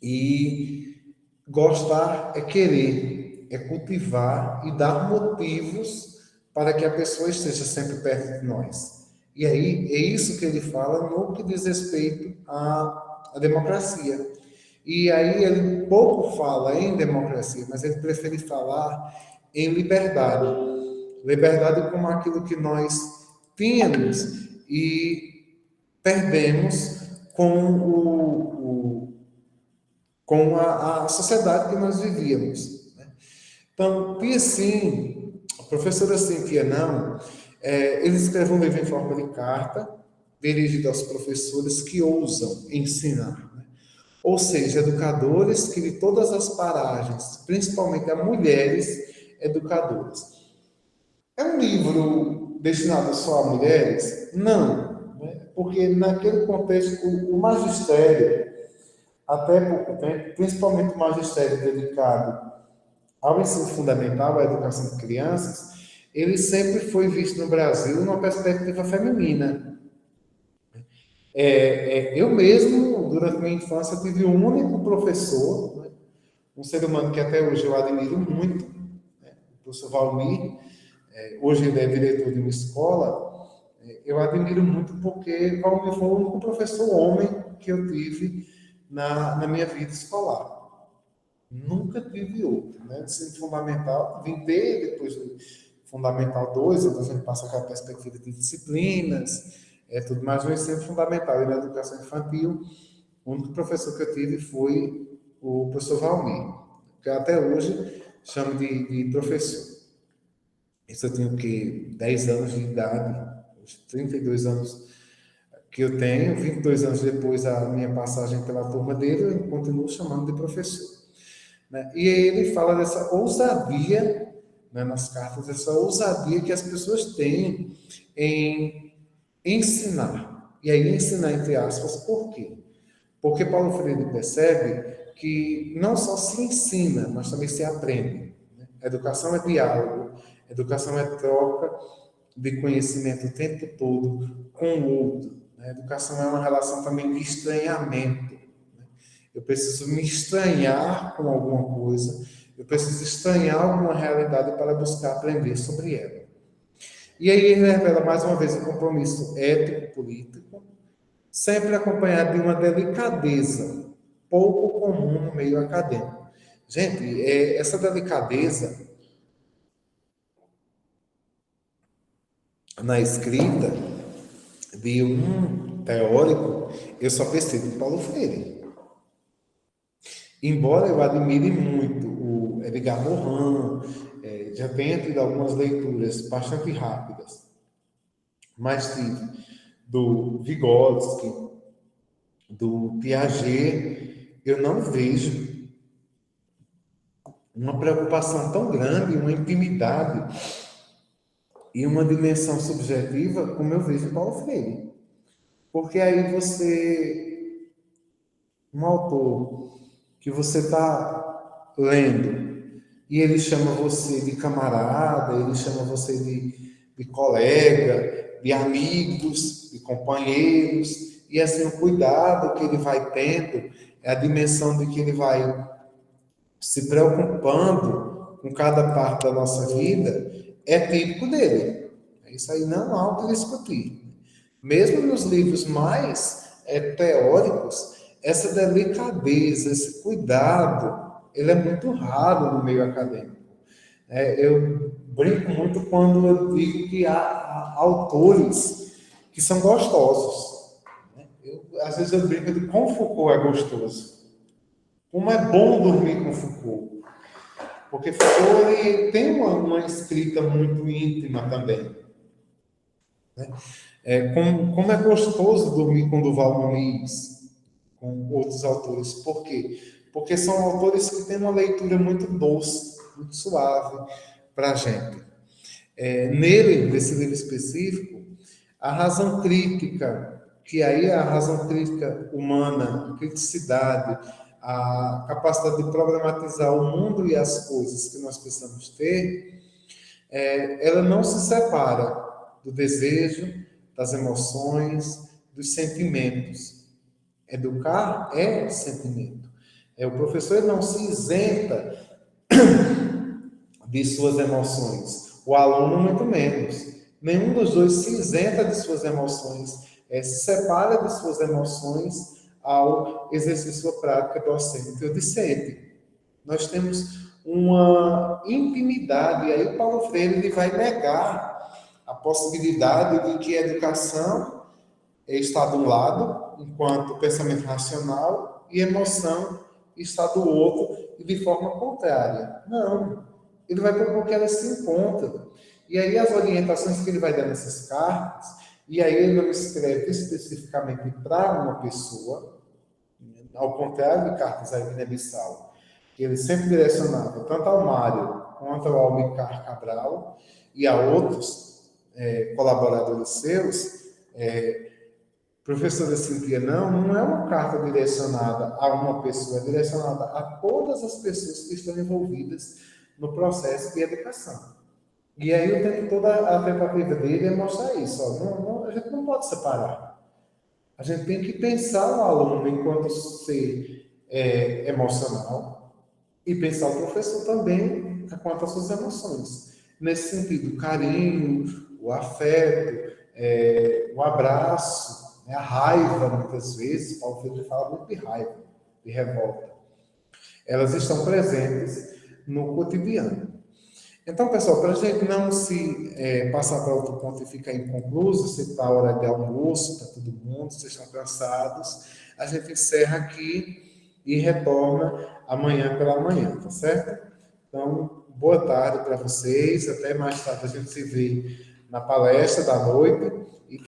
E gostar é querer, é cultivar e dar motivos para que a pessoa esteja sempre perto de nós. E aí é isso que ele fala no que diz respeito à democracia. E aí ele pouco fala em democracia, mas ele prefere falar em liberdade. Liberdade como aquilo que nós tínhamos e perdemos com a sociedade que nós vivíamos. Então, Piacin, a professora Cíntia Não, ele escreveu um livro em forma de carta, dirigido aos professores que ousam ensinar. Ou seja, educadores que de todas as paragens, principalmente a mulheres educadoras. É um livro destinado só a mulheres? Não, né? Porque naquele contexto o magistério, até pouco tempo, principalmente o magistério dedicado ao ensino fundamental, à educação de crianças, ele sempre foi visto no Brasil numa perspectiva feminina. Eu mesmo, durante minha infância, tive um único professor, né? Um ser humano que até hoje eu admiro muito, né? O professor Valmir. Hoje ele é diretor de uma escola. Eu admiro muito porque Valmir foi o único professor homem que eu tive na minha vida escolar. Nunca tive outro, né? De ensino fundamental, vim ter depois do Fundamental 2, onde a gente passa aquela perspectiva de disciplinas, tudo mais. No ensino fundamental e na educação infantil, o único professor que eu tive foi o professor Valmir, que até hoje chamo de professor. Isso eu tinha o quê? 10 anos de idade, os 32 anos que eu tenho, 22 anos depois da minha passagem pela turma dele, eu continuo chamando de professor. Né? E aí ele fala dessa ousadia, né, nas cartas, essa ousadia que as pessoas têm em ensinar. E aí ensinar entre aspas, por quê? Porque Paulo Freire percebe que não só se ensina, mas também se aprende. Né? A educação é diálogo, a educação é troca de conhecimento o tempo todo com o outro. Né? A educação é uma relação também de estranhamento. Eu preciso me estranhar com alguma coisa, eu preciso estranhar alguma realidade para buscar aprender sobre ela. E aí ele revela mais uma vez o compromisso ético-político, sempre acompanhado de uma delicadeza pouco comum no meio acadêmico. Gente, essa delicadeza na escrita de um teórico, eu só percebo em Paulo Freire. Embora eu admire muito o Edgar Morin, já tenha tido algumas leituras bastante rápidas, mas tive do Vygotsky, do Piaget, eu não vejo uma preocupação tão grande, uma intimidade e uma dimensão subjetiva como eu vejo em Paulo Freire. Porque aí um autor que você está lendo e ele chama você de camarada, ele chama você de colega, de amigos, de companheiros, e assim o cuidado que ele vai tendo, é a dimensão de que ele vai se preocupando com cada parte da nossa vida, é típico dele. Isso aí não há o que discutir. Mesmo nos livros mais teóricos, essa delicadeza, esse cuidado, ele é muito raro no meio acadêmico. Eu brinco muito quando eu digo que há autores que são gostosos. Às vezes eu brinco de como Foucault é gostoso. Como é bom dormir com Foucault. Porque Foucault ele tem uma escrita muito íntima também. Como é gostoso dormir com Duval Muniz, com outros autores. Por quê? Porque são autores que têm uma leitura muito doce, muito suave para a gente. Nele, nesse livro específico, a razão crítica, que aí é a razão crítica humana, a criticidade, a capacidade de problematizar o mundo e as coisas que nós precisamos ter, ela não se separa do desejo, das emoções, dos sentimentos. Educar é sentimento. O professor não se isenta de suas emoções, o aluno muito menos. Nenhum dos dois se isenta de suas emoções, se separa de suas emoções ao exercer sua prática docente ou discente. Nós temos uma intimidade, e aí o Paulo Freire ele vai negar a possibilidade de que a educação está de um lado, enquanto pensamento racional, e emoção está do outro, e de forma contrária. Não. Ele vai propor que elas se encontram. E aí as orientações que ele vai dar nessas cartas, e aí ele não escreve especificamente para uma pessoa, ao contrário de cartas a Guiné-Bissau, que ele sempre direcionava tanto ao Mário quanto ao Almicar Cabral e a outros colaboradores seus. Professora Cíntia, não é uma carta direcionada a uma pessoa, é direcionada a todas as pessoas que estão envolvidas no processo de educação. E aí o tempo todo a tentativa dele é mostrar isso. A gente não pode separar. A gente tem que pensar o aluno enquanto ser emocional e pensar o professor também quanto às suas emoções. Nesse sentido, o carinho, o afeto, o abraço, a raiva, muitas vezes, Paulo Freire fala muito de raiva, de revolta. Elas estão presentes no cotidiano. Então, pessoal, para a gente não se passar para outro ponto e ficar inconcluso, se está a hora de almoço para todo mundo, vocês estão cansados, a gente encerra aqui e retorna amanhã pela manhã, tá certo? Então, boa tarde para vocês, até mais tarde a gente se vê na palestra da noite.